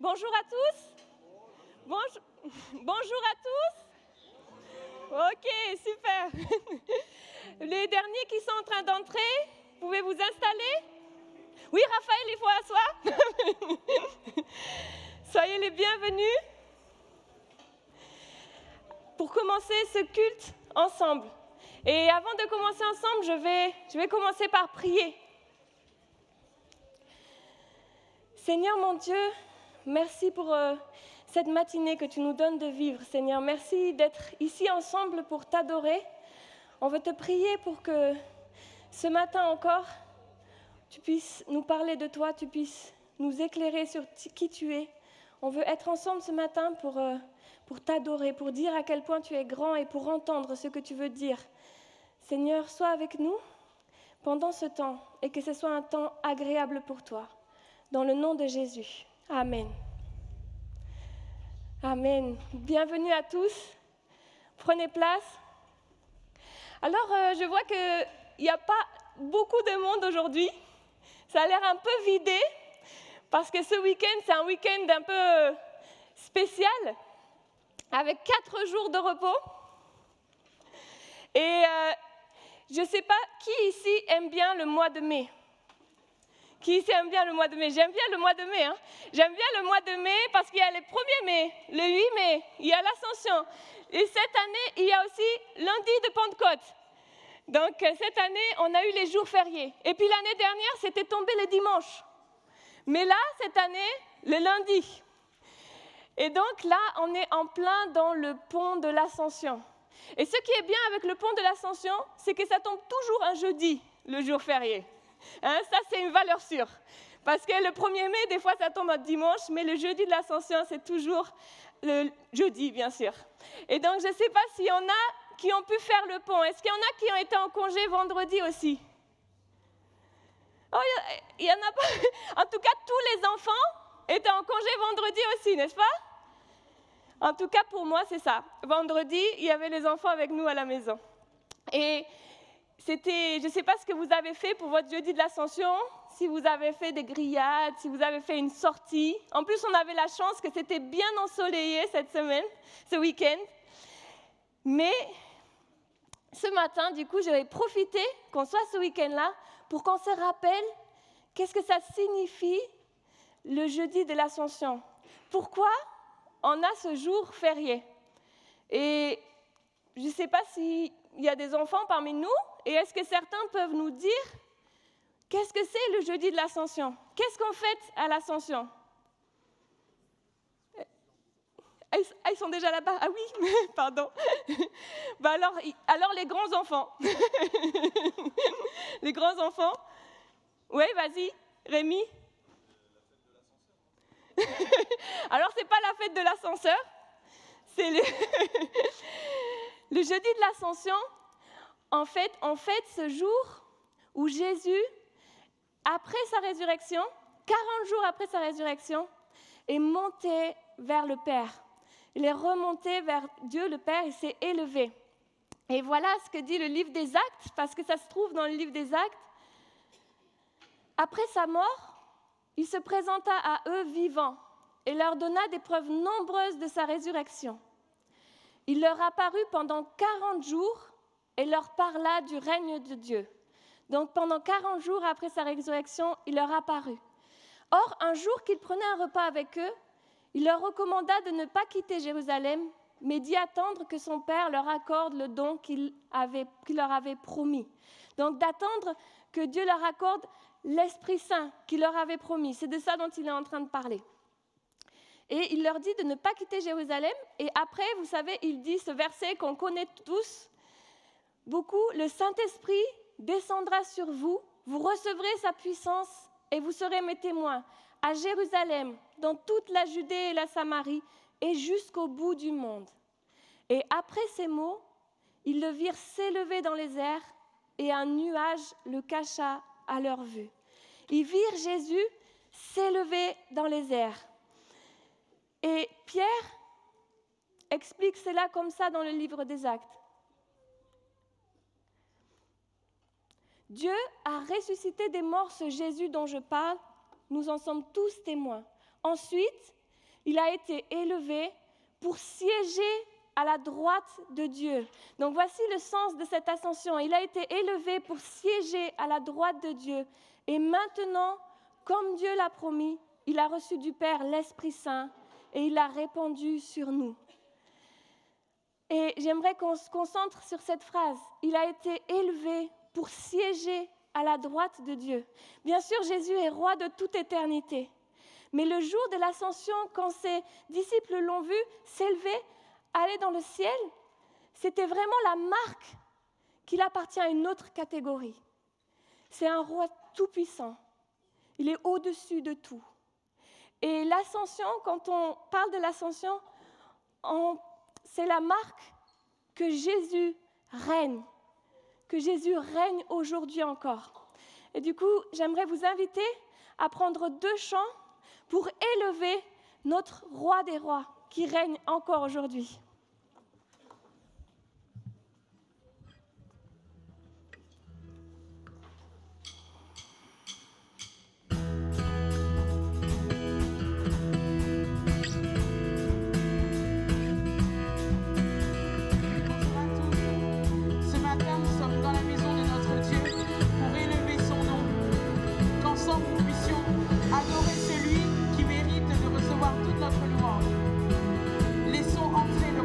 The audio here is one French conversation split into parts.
Bonjour à tous. Bonjour à tous. Ok, super. Les derniers qui sont en train d'entrer, pouvez vous installer? Oui, Raphaël, il faut asseoir. Soyez les bienvenus pour commencer ce culte ensemble. Et avant de commencer ensemble, je vais commencer par prier. Seigneur mon Dieu, merci pour cette matinée que tu nous donnes de vivre, Seigneur. Merci d'être ici ensemble pour t'adorer. On veut te prier pour que ce matin encore, tu puisses nous parler de toi, tu puisses nous éclairer sur qui tu es. On veut être ensemble ce matin pour t'adorer, pour dire à quel point tu es grand et pour entendre ce que tu veux dire. Seigneur, sois avec nous pendant ce temps et que ce soit un temps agréable pour toi. Dans le nom de Jésus. Amen. Amen. Bienvenue à tous. Prenez place. Alors, je vois qu'il n'y a pas beaucoup de monde aujourd'hui. Ça a l'air un peu vidé parce que ce week-end, c'est un week-end un peu spécial avec 4 jours de repos. Et je ne sais pas qui ici aime bien le mois de mai. Qui ici aime bien le mois de mai? J'aime bien le mois de mai. Hein. J'aime bien le mois de mai parce qu'il y a le 1er mai, le 8 mai, il y a l'Ascension. Et cette année, il y a aussi lundi de Pentecôte. Donc cette année, on a eu les jours fériés. Et puis l'année dernière, c'était tombé le dimanche. Mais là, cette année, le lundi. Et donc là, on est en plein dans le pont de l'Ascension. Et ce qui est bien avec le pont de l'Ascension, c'est que ça tombe toujours un jeudi, le jour férié. Hein, ça, c'est une valeur sûre. Parce que le 1er mai, des fois, ça tombe un dimanche, mais le jeudi de l'Ascension, c'est toujours le jeudi, bien sûr. Et donc, je ne sais pas s'il y en a qui ont pu faire le pont. Est-ce qu'il y en a qui ont été en congé vendredi aussi? Oh, il y en a pas. En tout cas, tous les enfants étaient en congé vendredi aussi, n'est-ce pas? En tout cas, pour moi, c'est ça. Vendredi, il y avait les enfants avec nous à la maison. Et je ne sais pas ce que vous avez fait pour votre jeudi de l'Ascension, si vous avez fait des grillades, si vous avez fait une sortie. En plus, on avait la chance que c'était bien ensoleillé cette semaine, ce week-end. Mais ce matin, du coup, j'avais profité qu'on soit ce week-end-là pour qu'on se rappelle qu'est-ce que ça signifie le jeudi de l'Ascension. Pourquoi on a ce jour férié? Et je ne sais pas s'il y a des enfants parmi nous, et est-ce que certains peuvent nous dire qu'est-ce que c'est le jeudi de l'Ascension? Qu'est-ce qu'on fête à l'Ascension? Ils sont déjà là-bas. Ah oui, pardon. Bah alors les grands enfants. Les grands enfants. Oui, vas-y, Rémi. Alors, ce n'est pas la fête de l'ascenseur, c'est le jeudi de l'Ascension. En fait, on fête ce jour où Jésus, après sa résurrection, 40 jours après sa résurrection, est monté vers le Père. Il est remonté vers Dieu le Père, il s'est élevé. Et voilà ce que dit le livre des Actes, parce que ça se trouve dans le livre des Actes. Après sa mort, il se présenta à eux vivants et leur donna des preuves nombreuses de sa résurrection. Il leur apparut pendant 40 jours et leur parla du règne de Dieu. Donc pendant 40 jours après sa résurrection, il leur apparut. Or, un jour qu'il prenait un repas avec eux, il leur recommanda de ne pas quitter Jérusalem, mais d'y attendre que son Père leur accorde le don qu'il leur avait promis. Donc d'attendre que Dieu leur accorde l'Esprit Saint qu'il leur avait promis. C'est de ça dont il est en train de parler. Et il leur dit de ne pas quitter Jérusalem. Et après, vous savez, il dit ce verset qu'on connaît tous beaucoup, le Saint-Esprit descendra sur vous, vous recevrez sa puissance et vous serez mes témoins à Jérusalem, dans toute la Judée et la Samarie et jusqu'au bout du monde. Et après ces mots, ils le virent s'élever dans les airs et un nuage le cacha à leur vue. Ils virent Jésus s'élever dans les airs. Et Pierre explique cela comme ça dans le livre des Actes. Dieu a ressuscité des morts ce Jésus dont je parle, nous en sommes tous témoins. Ensuite, Il a été élevé pour siéger à la droite de Dieu. Donc voici le sens de cette ascension. Il a été élevé pour siéger à la droite de Dieu. Et maintenant, comme Dieu l'a promis, il a reçu du Père l'Esprit Saint et il l'a répandu sur nous. Et j'aimerais qu'on se concentre sur cette phrase. Il a été élevé pour siéger à la droite de Dieu. Bien sûr, Jésus est roi de toute éternité. Mais le jour de l'ascension, quand ses disciples l'ont vu s'élever, aller dans le ciel, c'était vraiment la marque qu'il appartient à une autre catégorie. C'est un roi tout-puissant. Il est au-dessus de tout. Et l'ascension, quand on parle de l'ascension, c'est la marque que Jésus règne aujourd'hui encore. Et du coup, j'aimerais vous inviter à prendre 2 chants pour élever notre roi des rois qui règne encore aujourd'hui. Adorer celui qui mérite de recevoir toute notre louange. Laissons entrer le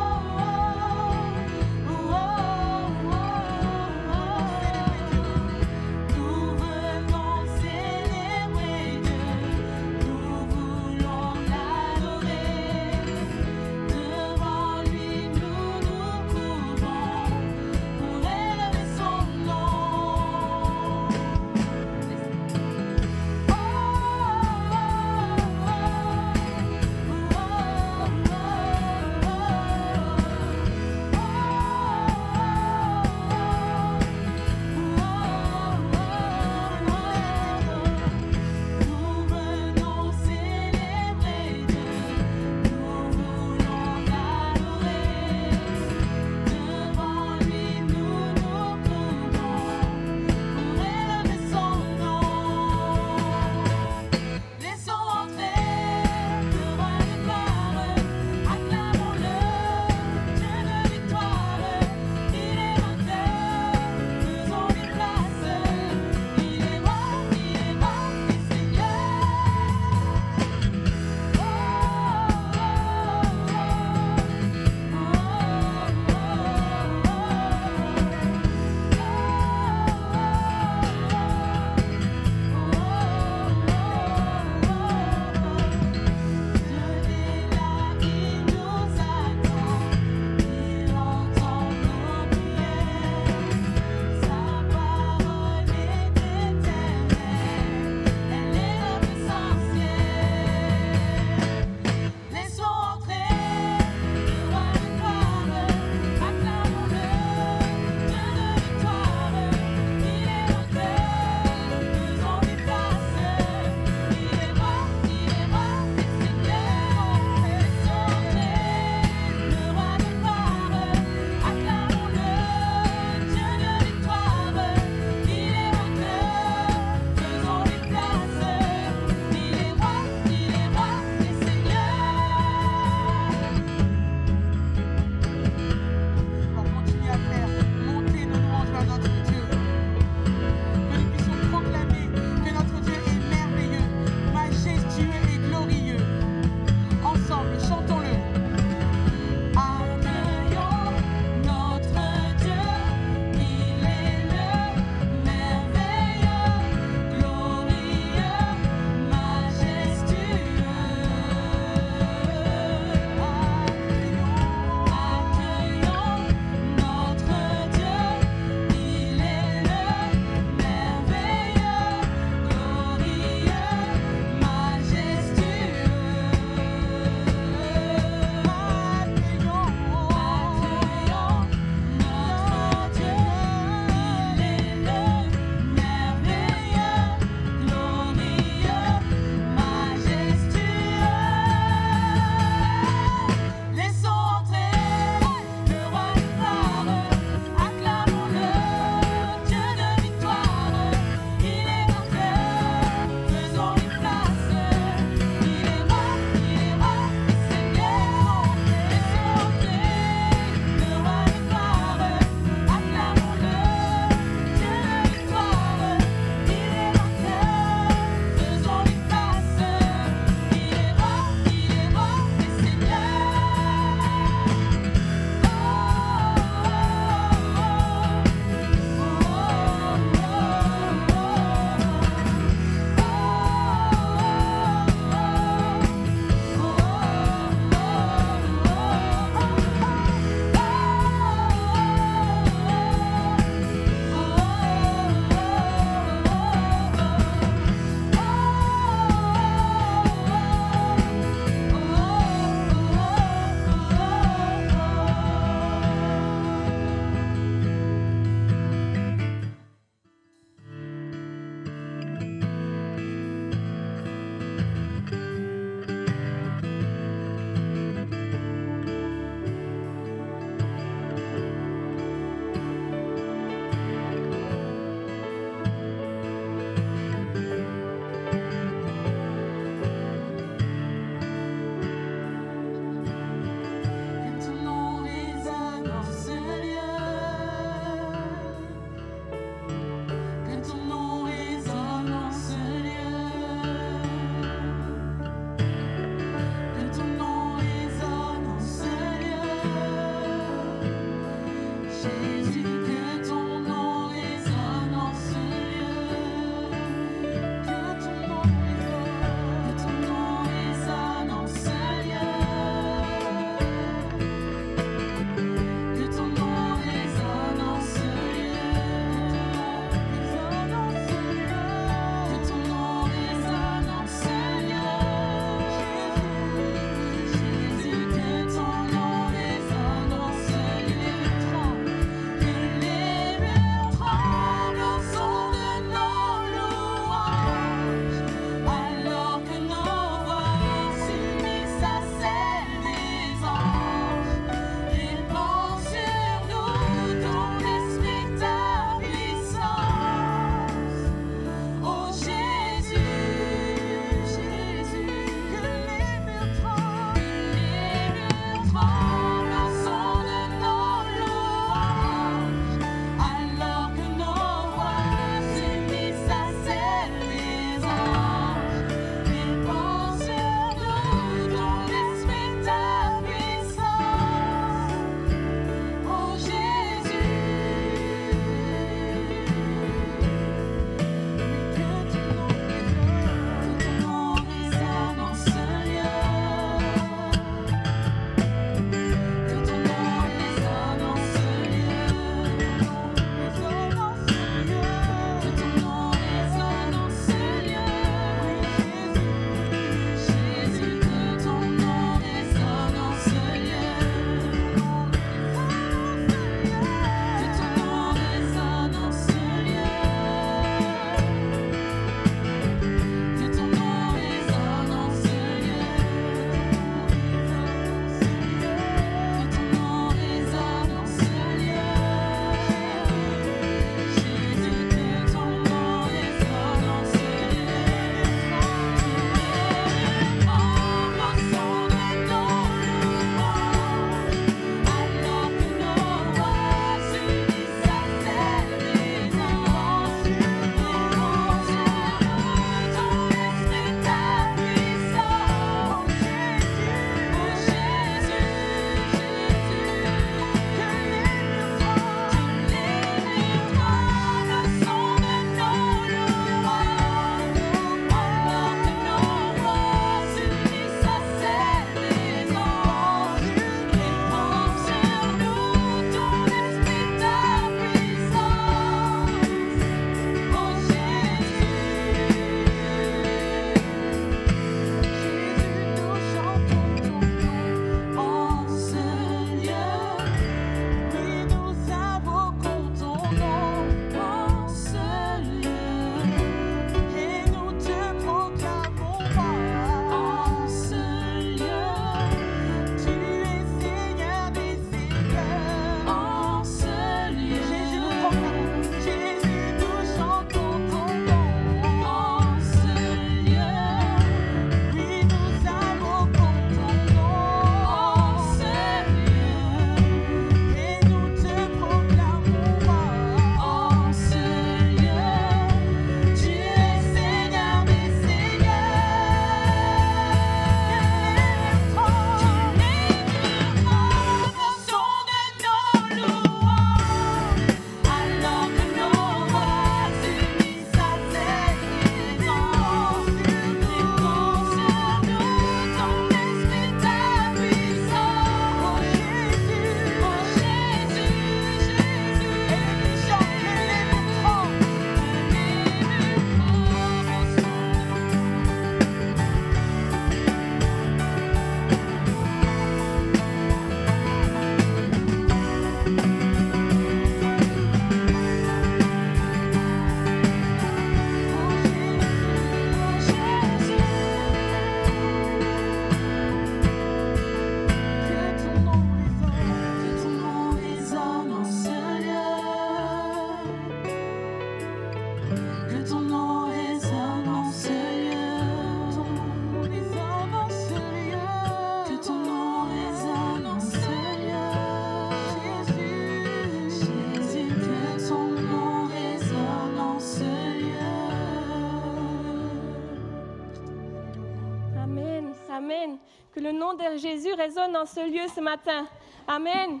Amen. Que le nom de Jésus résonne dans ce lieu ce matin. Amen.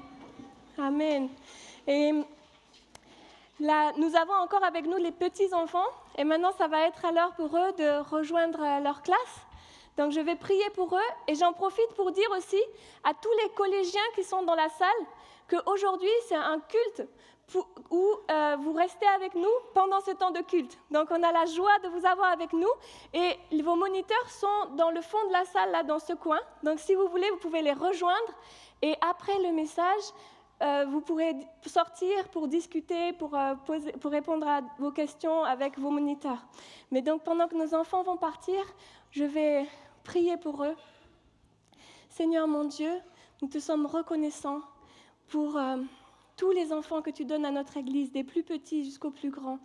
Amen. Et là, nous avons encore avec nous les petits-enfants. Et maintenant, ça va être à l'heure pour eux de rejoindre leur classe. Donc, je vais prier pour eux. Et j'en profite pour dire aussi à tous les collégiens qui sont dans la salle qu'aujourd'hui, c'est un culte où vous restez avec nous pendant ce temps de culte. Donc, on a la joie de vous avoir avec nous. Et vos moniteurs sont dans le fond de la salle, là, dans ce coin. Donc, si vous voulez, vous pouvez les rejoindre. Et après le message, vous pourrez sortir pour discuter, pour répondre à vos questions avec vos moniteurs. Mais donc, pendant que nos enfants vont partir, je vais prier pour eux. Seigneur mon Dieu, nous te sommes reconnaissants pour tous les enfants que tu donnes à notre Église, des plus petits jusqu'aux plus grands.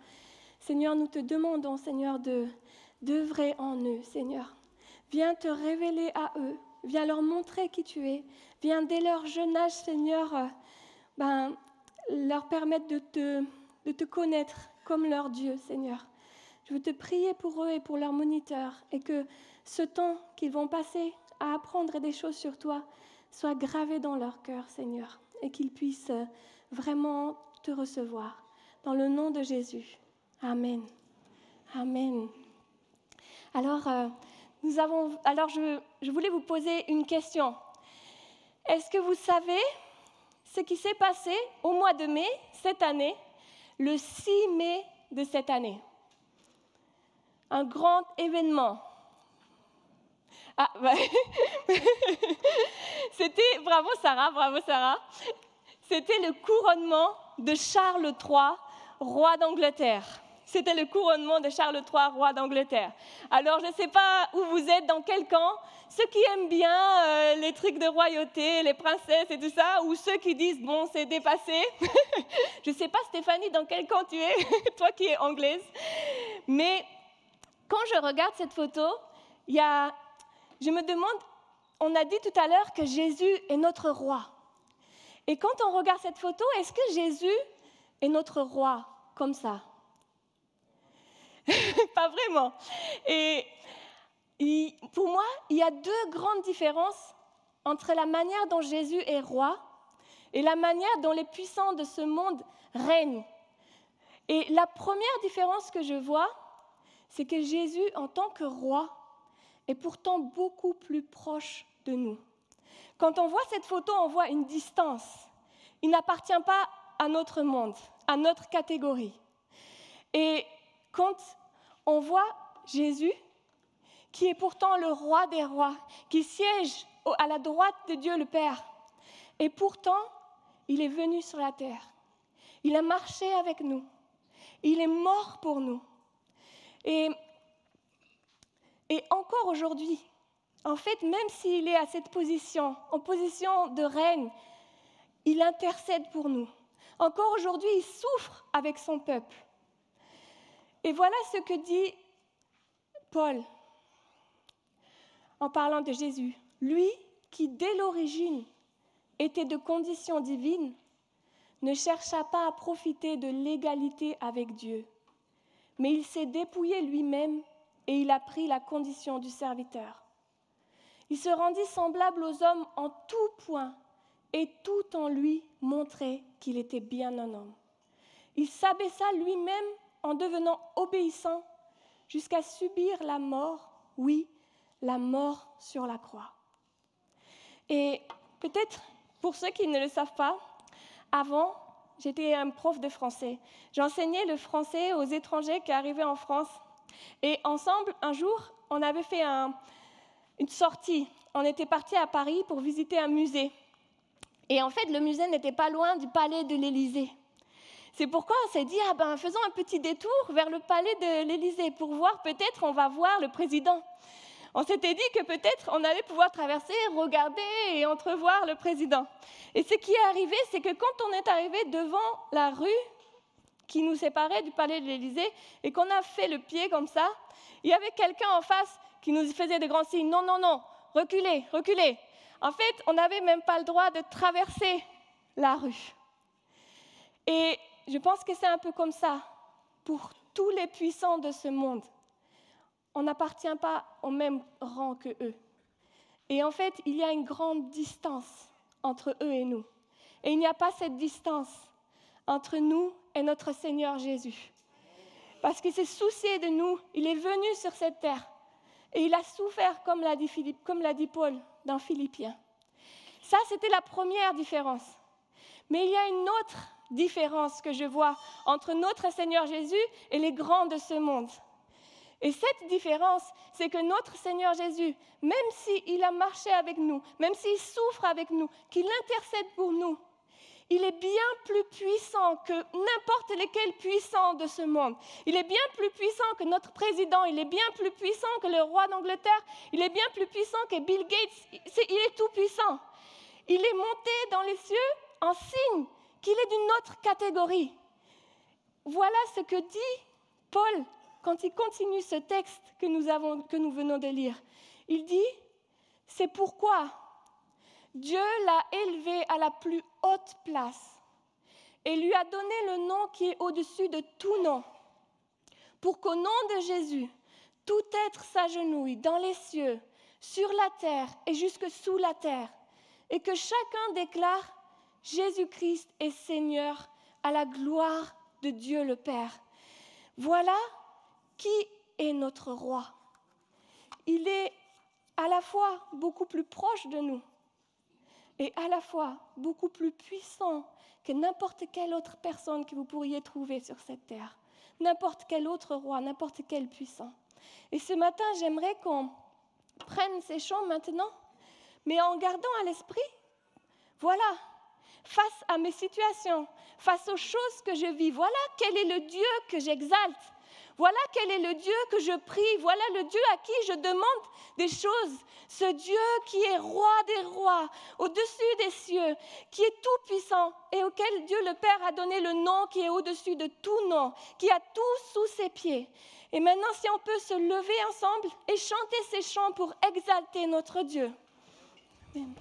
Seigneur, nous te demandons, Seigneur, d'œuvrer en eux, Seigneur. Viens te révéler à eux, viens leur montrer qui tu es. Viens dès leur jeune âge, Seigneur, leur permettre de te connaître comme leur Dieu, Seigneur. Je veux te prier pour eux et pour leurs moniteurs et que ce temps qu'ils vont passer à apprendre des choses sur toi soit gravé dans leur cœur, Seigneur, et qu'ils puissent vraiment te recevoir. Dans le nom de Jésus. Amen. Amen. Alors, je voulais vous poser une question. Est-ce que vous savez ce qui s'est passé au mois de mai, cette année, le 6 mai de cette année? Un grand événement. Ah, bah, bravo Sarah. C'était le couronnement de Charles III, roi d'Angleterre. C'était le couronnement de Charles III, roi d'Angleterre. Alors, je ne sais pas où vous êtes, dans quel camp, ceux qui aiment bien les trucs de royauté, les princesses et tout ça, ou ceux qui disent, bon, c'est dépassé. Je ne sais pas, Stéphanie, dans quel camp tu es, toi qui es anglaise. Mais quand je regarde cette photo, je me demande, on a dit tout à l'heure que Jésus est notre roi. Et quand on regarde cette photo, est-ce que Jésus est notre roi comme ça? Pas vraiment. Et pour moi, il y a deux grandes différences entre la manière dont Jésus est roi et la manière dont les puissants de ce monde règnent. Et la première différence que je vois, c'est que Jésus, en tant que roi, est pourtant beaucoup plus proche de nous. Quand on voit cette photo, on voit une distance. Il n'appartient pas à notre monde, à notre catégorie. Et quand on voit Jésus, qui est pourtant le roi des rois, qui siège à la droite de Dieu le Père, et pourtant, il est venu sur la terre. Il a marché avec nous. Il est mort pour nous. Et encore aujourd'hui, en fait, même s'il est à cette position, en position de règne, il intercède pour nous. Encore aujourd'hui, il souffre avec son peuple. Et voilà ce que dit Paul en parlant de Jésus. Lui qui, dès l'origine, était de condition divine, ne chercha pas à profiter de l'égalité avec Dieu, mais il s'est dépouillé lui-même et il a pris la condition du serviteur. Il se rendit semblable aux hommes en tout point et tout en lui montrait qu'il était bien un homme. Il s'abaissa lui-même en devenant obéissant jusqu'à subir la mort, oui, la mort sur la croix. Et peut-être, pour ceux qui ne le savent pas, avant, j'étais un prof de français. J'enseignais le français aux étrangers qui arrivaient en France. Et ensemble, un jour, on avait fait une sortie. On était partis à Paris pour visiter un musée. Et en fait, le musée n'était pas loin du palais de l'Élysée. C'est pourquoi on s'est dit, faisons un petit détour vers le palais de l'Élysée pour voir, peut-être on va voir le président. On s'était dit que peut-être on allait pouvoir traverser, regarder et entrevoir le président. Et ce qui est arrivé, c'est que quand on est arrivé devant la rue qui nous séparait du palais de l'Élysée et qu'on a fait le pied comme ça, il y avait quelqu'un en face qui nous faisait des grands signes. Non, non, non, reculez, reculez. En fait, on n'avait même pas le droit de traverser la rue. Et je pense que c'est un peu comme ça pour tous les puissants de ce monde. On n'appartient pas au même rang que eux. Et en fait, il y a une grande distance entre eux et nous. Et il n'y a pas cette distance entre nous et notre Seigneur Jésus. Parce qu'il s'est soucié de nous, il est venu sur cette terre. Et il a souffert, comme l'a dit Paul dans Philippiens. Ça, c'était la première différence. Mais il y a une autre différence que je vois entre notre Seigneur Jésus et les grands de ce monde. Et cette différence, c'est que notre Seigneur Jésus, même s'il a marché avec nous, même s'il souffre avec nous, qu'il intercède pour nous, il est bien plus puissant que n'importe lesquels puissants de ce monde. Il est bien plus puissant que notre président, il est bien plus puissant que le roi d'Angleterre, il est bien plus puissant que Bill Gates, il est tout puissant. Il est monté dans les cieux en signe qu'il est d'une autre catégorie. Voilà ce que dit Paul quand il continue ce texte que nous venons de lire. Il dit, c'est pourquoi Dieu l'a élevé à la plus haute place et lui a donné le nom qui est au-dessus de tout nom, pour qu'au nom de Jésus, tout être s'agenouille dans les cieux, sur la terre et jusque sous la terre, et que chacun déclare Jésus-Christ est Seigneur à la gloire de Dieu le Père. Voilà qui est notre roi. Il est à la fois beaucoup plus proche de nous et à la fois beaucoup plus puissant que n'importe quelle autre personne que vous pourriez trouver sur cette terre, n'importe quel autre roi, n'importe quel puissant. Et ce matin, j'aimerais qu'on prenne ces chants maintenant, mais en gardant à l'esprit, voilà, face à mes situations, face aux choses que je vis, voilà quel est le Dieu que j'exalte. Voilà quel est le Dieu que je prie, voilà le Dieu à qui je demande des choses. Ce Dieu qui est roi des rois, au-dessus des cieux, qui est tout puissant et auquel Dieu le Père a donné le nom qui est au-dessus de tout nom, qui a tout sous ses pieds. Et maintenant, si on peut se lever ensemble et chanter ces chants pour exalter notre Dieu. Amen.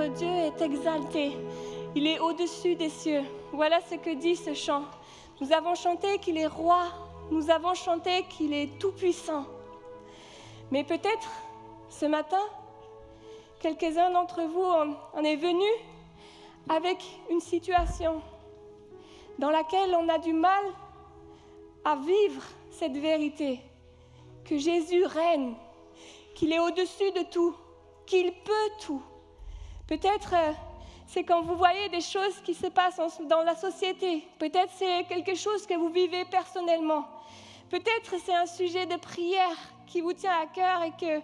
Notre Dieu est exalté. Il est au-dessus des cieux. Voilà ce que dit ce chant. Nous avons chanté qu'il est roi. Nous avons chanté qu'il est tout-puissant. Mais peut-être, ce matin, quelques-uns d'entre vous en est venus avec une situation dans laquelle on a du mal à vivre cette vérité, que Jésus règne, qu'il est au-dessus de tout, qu'il peut tout. Peut-être c'est quand vous voyez des choses qui se passent dans la société, peut-être c'est quelque chose que vous vivez personnellement, peut-être c'est un sujet de prière qui vous tient à cœur et que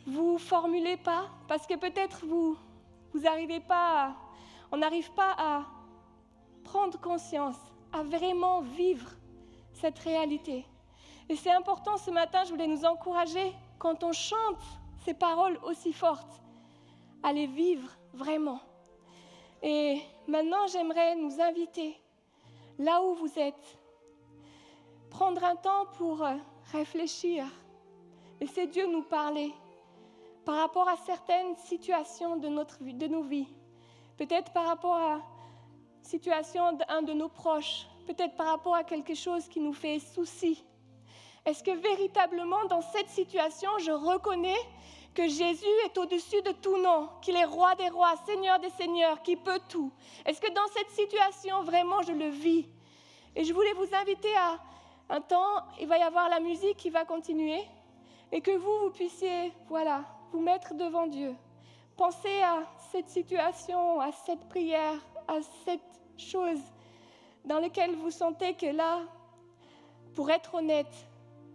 vous ne formulez pas, parce que peut-être vous n'arrivez pas, on n'arrive pas à prendre conscience, à vraiment vivre cette réalité. Et c'est important ce matin, je voulais nous encourager, quand on chante ces paroles aussi fortes, à les vivre vraiment. Et maintenant, j'aimerais nous inviter, là où vous êtes, prendre un temps pour réfléchir, laisser Dieu nous parler par rapport à certaines situations de nos vies, peut-être par rapport à la situation d'un de nos proches, peut-être par rapport à quelque chose qui nous fait souci. Est-ce que véritablement dans cette situation, je reconnais que Jésus est au-dessus de tout nom, qu'il est roi des rois, seigneur des seigneurs, qui peut tout? Est-ce que dans cette situation, vraiment, je le vis? Et je voulais vous inviter à un temps, il va y avoir la musique qui va continuer, et que vous puissiez, vous mettre devant Dieu. Pensez à cette situation, à cette prière, à cette chose dans laquelle vous sentez que là, pour être honnête,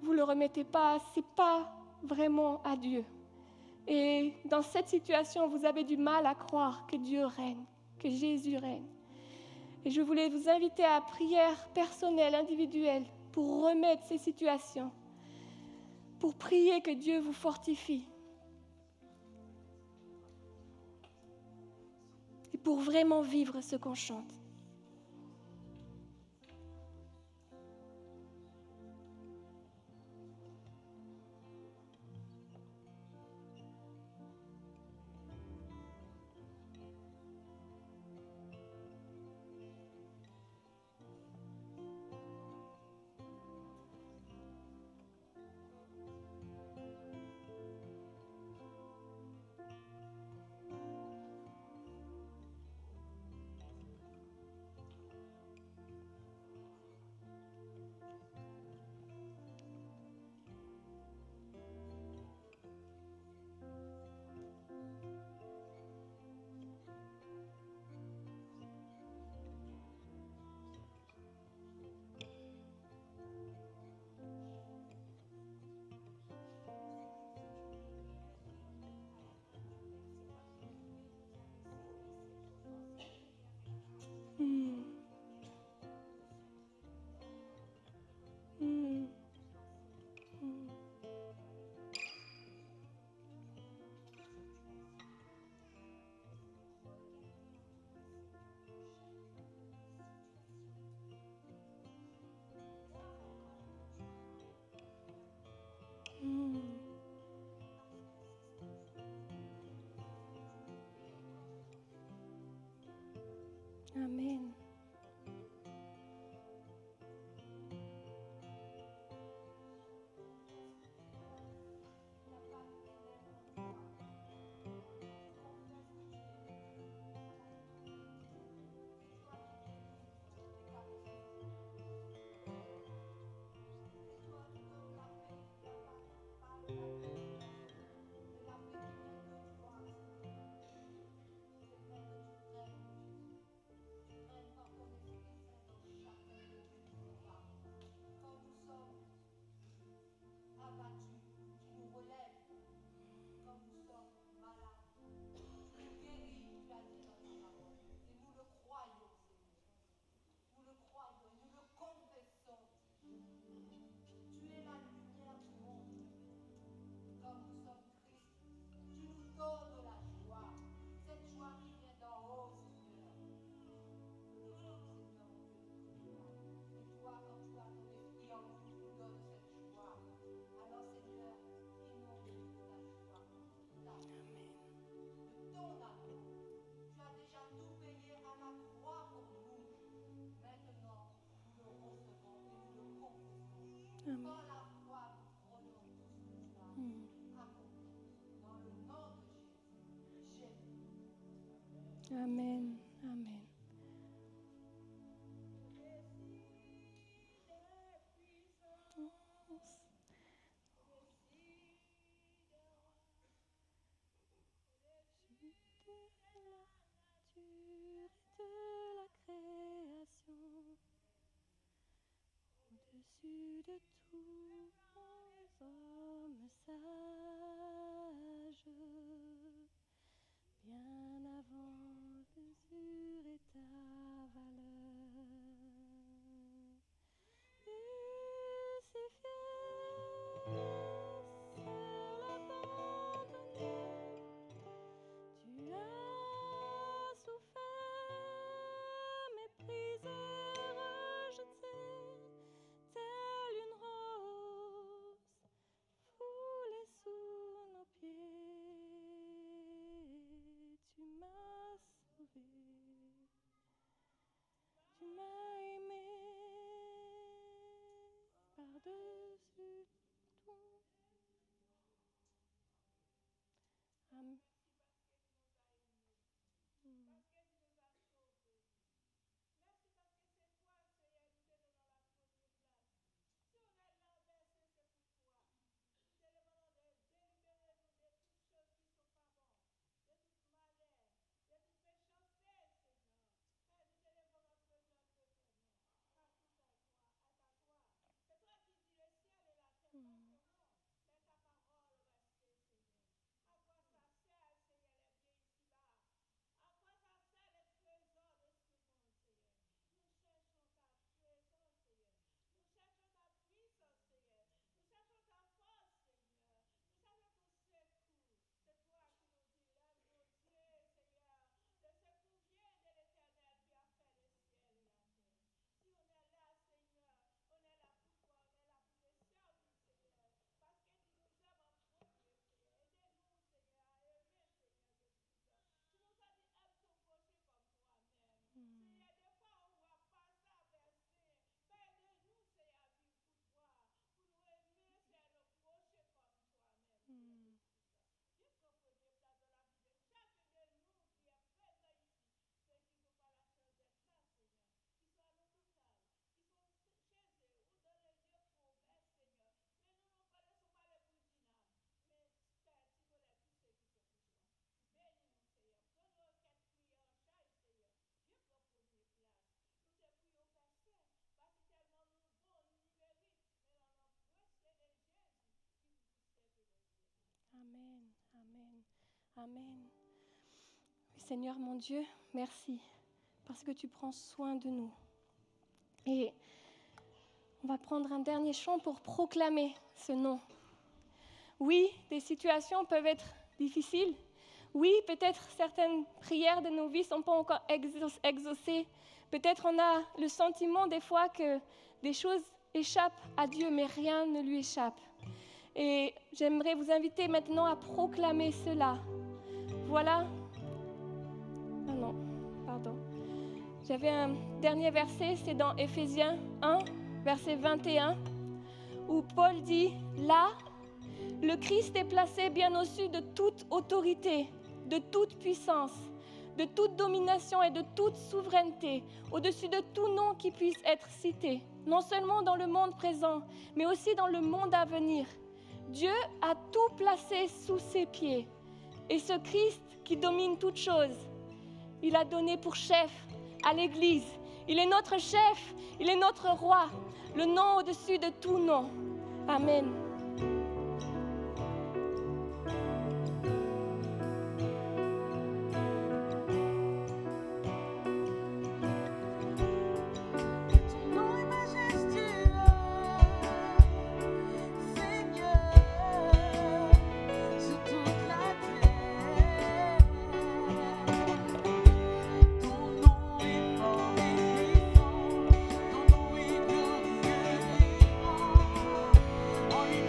vous ne le remettez pas, ce n'est pas vraiment à Dieu. Et dans cette situation, vous avez du mal à croire que Dieu règne, que Jésus règne. Et je voulais vous inviter à prière personnelle, individuelle, pour remettre ces situations, pour prier que Dieu vous fortifie. Et pour vraiment vivre ce qu'on chante. Amen. Amen. Amen. De la création, au-dessus de tous hommes sages, bien avant mesure et ta valeur. Crucifié sur l'abandonné, tu as souffert, méprisé, rejeté, telle une rose foulée sous nos pieds. Tu m'as sauvé, tu m'as aimé par-dessus tout. Amen. Amen, amen, amen. Seigneur mon Dieu, merci parce que tu prends soin de nous. Et on va prendre un dernier chant pour proclamer ce nom. Oui, des situations peuvent être difficiles. Oui, peut-être certaines prières de nos vies ne sont pas encore exaucées. Peut-être on a le sentiment des fois que des choses échappent à Dieu, mais rien ne lui échappe. Et j'aimerais vous inviter maintenant à proclamer cela. Voilà. Ah non, pardon. J'avais un dernier verset, c'est dans Éphésiens 1, verset 21, où Paul dit « Là, le Christ est placé bien au-dessus de toute autorité, de toute puissance, de toute domination et de toute souveraineté, au-dessus de tout nom qui puisse être cité, non seulement dans le monde présent, mais aussi dans le monde à venir. Dieu a tout placé sous ses pieds. Et ce Christ qui domine toutes choses, il a donné pour chef à l'Église. Il est notre chef, il est notre roi, le nom au-dessus de tout nom. Amen. On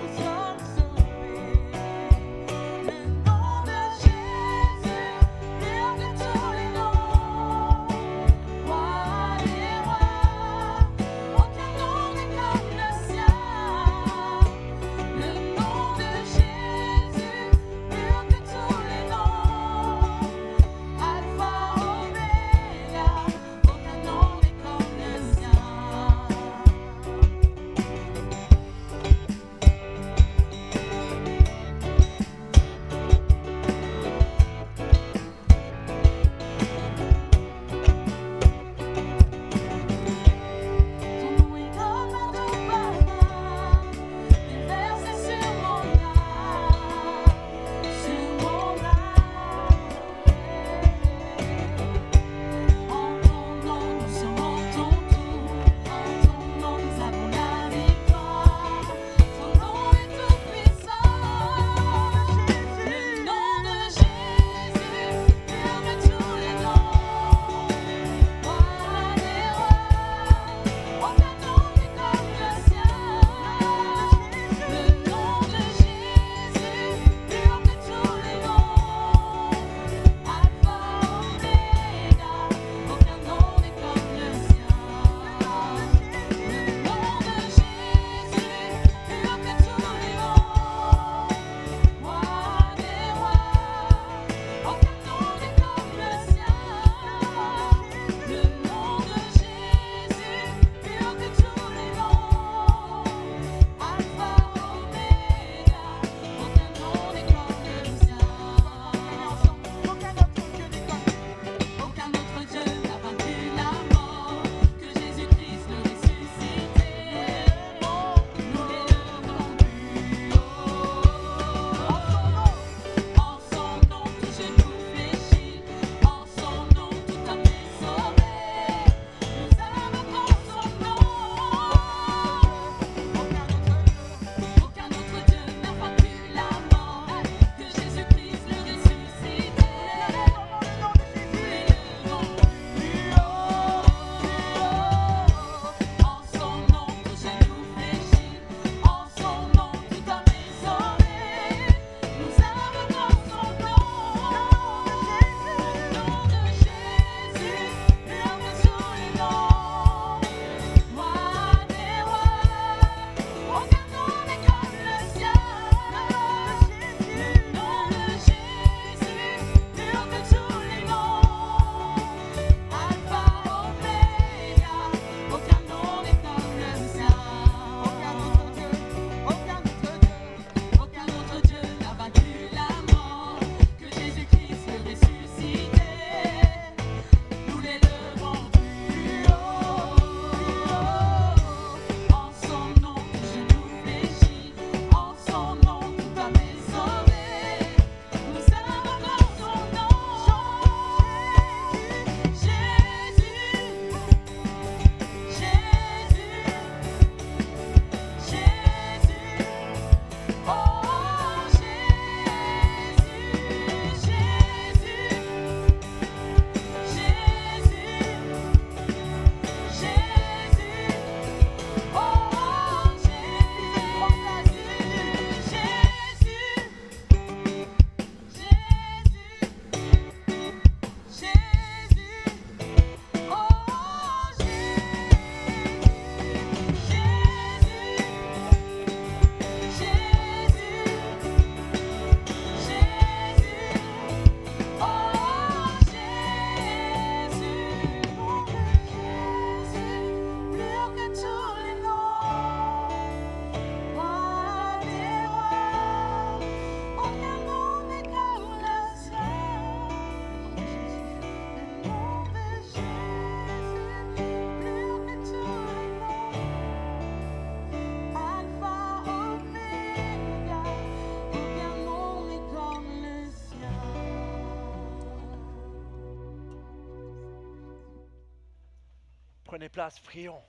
Prenez place, prions.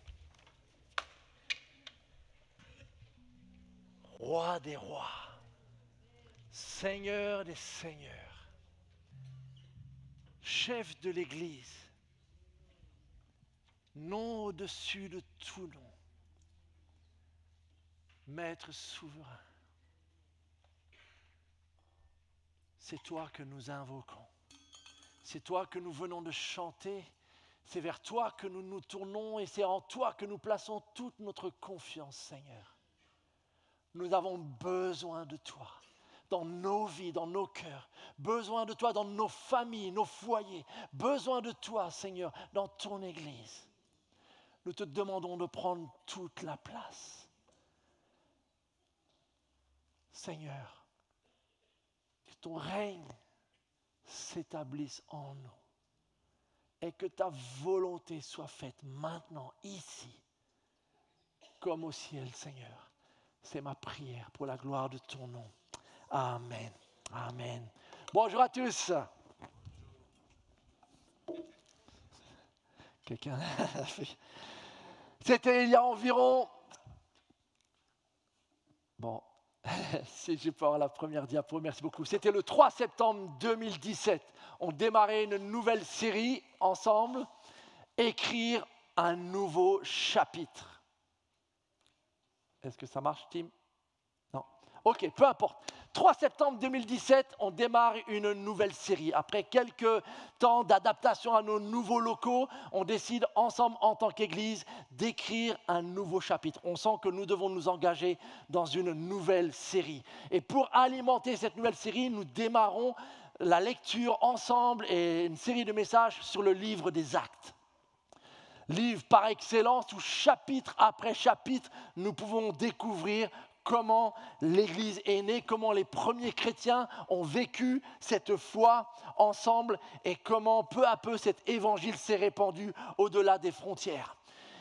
Roi des rois, Seigneur des seigneurs, chef de l'Église, nom au-dessus de tout nom, Maître souverain, c'est toi que nous invoquons, c'est toi que nous venons de chanter, c'est vers toi que nous nous tournons et c'est en toi que nous plaçons toute notre confiance, Seigneur. Nous avons besoin de toi dans nos vies, dans nos cœurs, besoin de toi dans nos familles, nos foyers, besoin de toi, Seigneur, dans ton Église. Nous te demandons de prendre toute la place. Seigneur, que ton règne s'établisse en nous et que ta volonté soit faite maintenant, ici, comme au ciel, Seigneur. C'est ma prière pour la gloire de ton nom. Amen. Amen. Bonjour à tous. Quelqu'un a fait. C'était il y a environ... Bon, si je peux avoir la première diapo, merci beaucoup. C'était le 3 septembre 2017. On démarrait une nouvelle série ensemble, écrire un nouveau chapitre. Est-ce que ça marche, Tim? Non. Ok, peu importe. 3 septembre 2017, on démarre une nouvelle série. Après quelques temps d'adaptation à nos nouveaux locaux, on décide ensemble en tant qu'Église d'écrire un nouveau chapitre. On sent que nous devons nous engager dans une nouvelle série. Et pour alimenter cette nouvelle série, nous démarrons la lecture ensemble et une série de messages sur le livre des Actes. Livre par excellence où chapitre après chapitre, nous pouvons découvrir comment l'Église est née, comment les premiers chrétiens ont vécu cette foi ensemble et comment peu à peu cet évangile s'est répandu au-delà des frontières.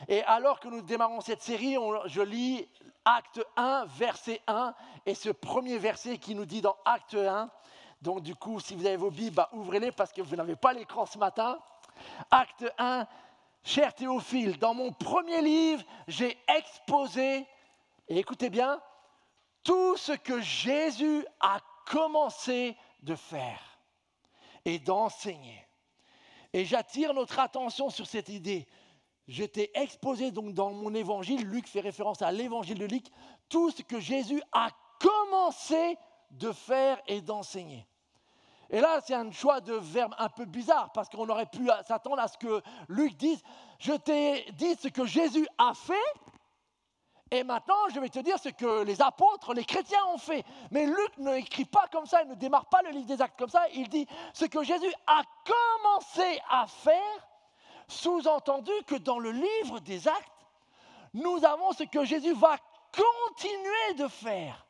Et alors que nous démarrons cette série, je lis Acte 1, verset 1, et ce premier verset qui nous dit dans Acte 1, donc du coup, si vous avez vos Bibles, ouvrez-les parce que vous n'avez pas l'écran ce matin. Acte 1, cher Théophile, dans mon premier livre, j'ai exposé, et écoutez bien, tout ce que Jésus a commencé de faire et d'enseigner. Et j'attire notre attention sur cette idée. Je t'ai exposé donc dans mon évangile, Luc fait référence à l'évangile de Luc, tout ce que Jésus a commencé de faire et d'enseigner. Et là, c'est un choix de verbe un peu bizarre, parce qu'on aurait pu s'attendre à ce que Luc dise « Je t'ai dit ce que Jésus a fait, et maintenant je vais te dire ce que les apôtres, les chrétiens ont fait. » Mais Luc ne écrit pas comme ça, il ne démarre pas le livre des Actes comme ça, il dit « Ce que Jésus a commencé à faire », sous-entendu que dans le livre des Actes, nous avons ce que Jésus va continuer de faire,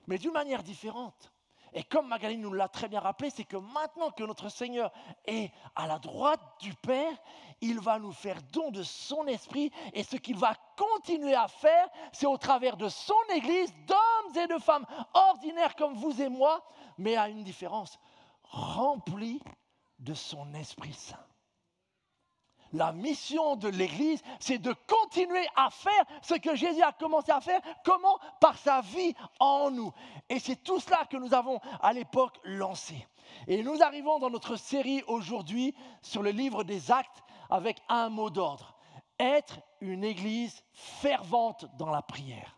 mais d'une manière différente. Et comme Magali nous l'a très bien rappelé, c'est que maintenant que notre Seigneur est à la droite du Père, il va nous faire don de son esprit et ce qu'il va continuer à faire, c'est au travers de son Église, d'hommes et de femmes ordinaires comme vous et moi, mais à une différence, remplis de son Esprit Saint. La mission de l'Église, c'est de continuer à faire ce que Jésus a commencé à faire. Comment? Par sa vie en nous. Et c'est tout cela que nous avons à l'époque lancé. Et nous arrivons dans notre série aujourd'hui sur le livre des Actes avec un mot d'ordre. Être une Église fervente dans la prière.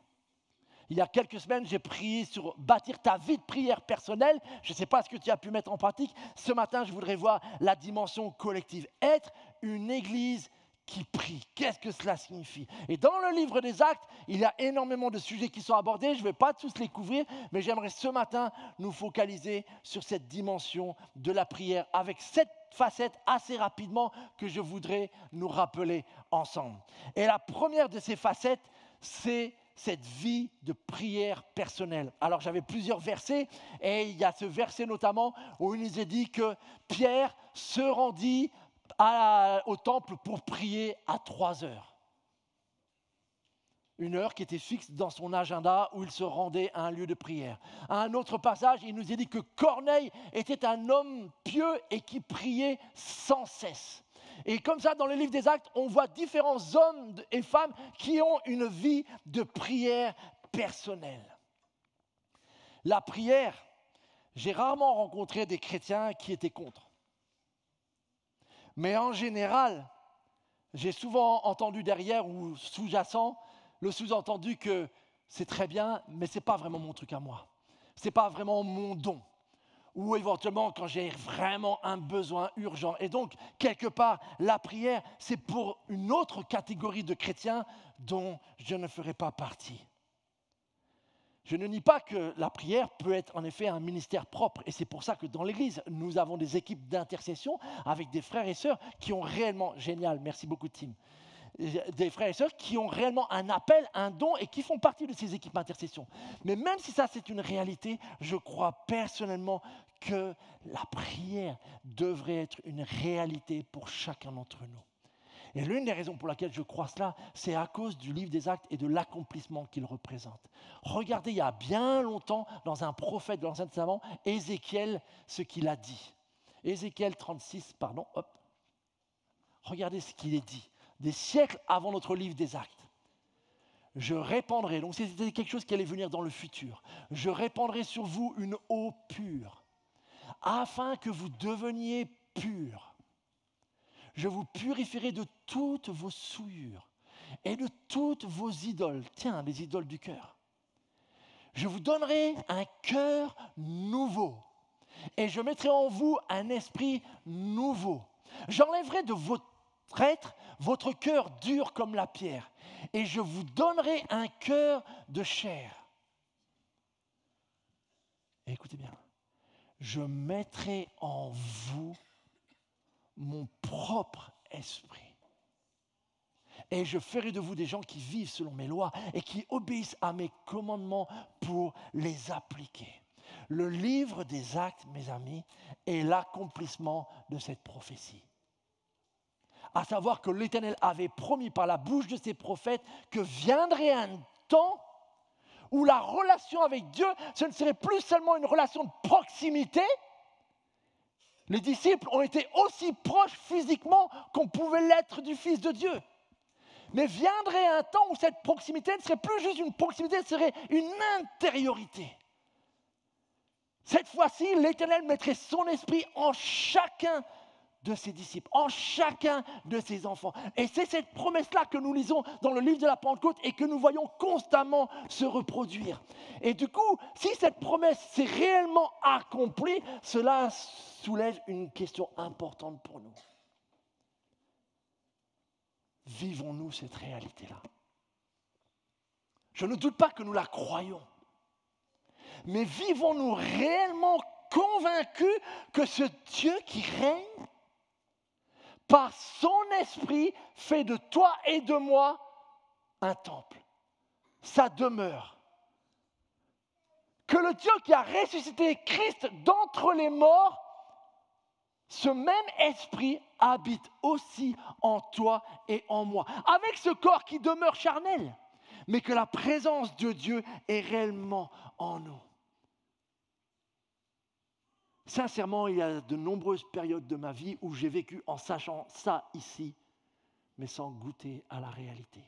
Il y a quelques semaines, j'ai prié sur bâtir ta vie de prière personnelle. Je ne sais pas ce que tu as pu mettre en pratique. Ce matin, je voudrais voir la dimension collective. Être une église qui prie. Qu'est-ce que cela signifie? Et dans le livre des Actes, il y a énormément de sujets qui sont abordés. Je ne vais pas tous les couvrir, mais j'aimerais ce matin nous focaliser sur cette dimension de la prière avec cette facette assez rapidement que je voudrais nous rappeler ensemble. Et la première de ces facettes, c'est cette vie de prière personnelle. Alors j'avais plusieurs versets et il y a ce verset notamment où il nous est dit que Pierre se rendit au temple pour prier à 3 heures. Une heure qui était fixe dans son agenda où il se rendait à un lieu de prière. À un autre passage, il nous est dit que Corneille était un homme pieux et qui priait sans cesse. Et comme ça, dans le livre des Actes, on voit différents hommes et femmes qui ont une vie de prière personnelle. La prière, j'ai rarement rencontré des chrétiens qui étaient contre. Mais en général, j'ai souvent entendu derrière ou sous-jacent le sous-entendu que c'est très bien, mais ce n'est pas vraiment mon truc à moi. Ce n'est pas vraiment mon don. Ou éventuellement quand j'ai vraiment un besoin urgent. Et donc, quelque part, la prière, c'est pour une autre catégorie de chrétiens dont je ne ferai pas partie. Je ne nie pas que la prière peut être en effet un ministère propre. Et c'est pour ça que dans l'Église, nous avons des équipes d'intercession avec des frères et sœurs qui ont réellement, génial, merci beaucoup Tim, des frères et sœurs qui ont réellement un appel, un don et qui font partie de ces équipes d'intercession. Mais même si ça c'est une réalité, je crois personnellement que la prière devrait être une réalité pour chacun d'entre nous. Et l'une des raisons pour laquelle je crois cela, c'est à cause du livre des Actes et de l'accomplissement qu'il représente. Regardez, il y a bien longtemps, dans un prophète de l'Ancien Testament, Ézéchiel, ce qu'il a dit. Ézéchiel 36, hop. Regardez ce qu'il est dit. Des siècles avant notre livre des Actes. Je répandrai, donc c'était quelque chose qui allait venir dans le futur. Je répandrai sur vous une eau pure, afin que vous deveniez purs. Je vous purifierai de toutes vos souillures et de toutes vos idoles. Tiens, les idoles du cœur. Je vous donnerai un cœur nouveau et je mettrai en vous un esprit nouveau. J'enlèverai de votre être votre cœur dur comme la pierre et je vous donnerai un cœur de chair. Et écoutez bien, je mettrai en vous mon propre esprit. Et je ferai de vous des gens qui vivent selon mes lois et qui obéissent à mes commandements pour les appliquer. Le livre des Actes, mes amis, est l'accomplissement de cette prophétie. À savoir que l'Éternel avait promis par la bouche de ses prophètes que viendrait un temps où la relation avec Dieu, ce ne serait plus seulement une relation de proximité. Les disciples ont été aussi proches physiquement qu'on pouvait l'être du Fils de Dieu. Mais viendrait un temps où cette proximité ne serait plus juste une proximité, ce serait une intériorité. Cette fois-ci, l'Éternel mettrait son esprit en chacun de ses disciples, en chacun de ses enfants. Et c'est cette promesse-là que nous lisons dans le livre de la Pentecôte et que nous voyons constamment se reproduire. Et du coup, si cette promesse s'est réellement accomplie, cela soulève une question importante pour nous. Vivons-nous cette réalité-là? Je ne doute pas que nous la croyons. Mais vivons-nous réellement convaincus que ce Dieu qui règne, par son esprit, fait de toi et de moi un temple, sa demeure. Que le Dieu qui a ressuscité Christ d'entre les morts, ce même esprit habite aussi en toi et en moi. Avec ce corps qui demeure charnel, mais que la présence de Dieu est réellement en nous. Sincèrement, il y a de nombreuses périodes de ma vie où j'ai vécu en sachant ça ici, mais sans goûter à la réalité.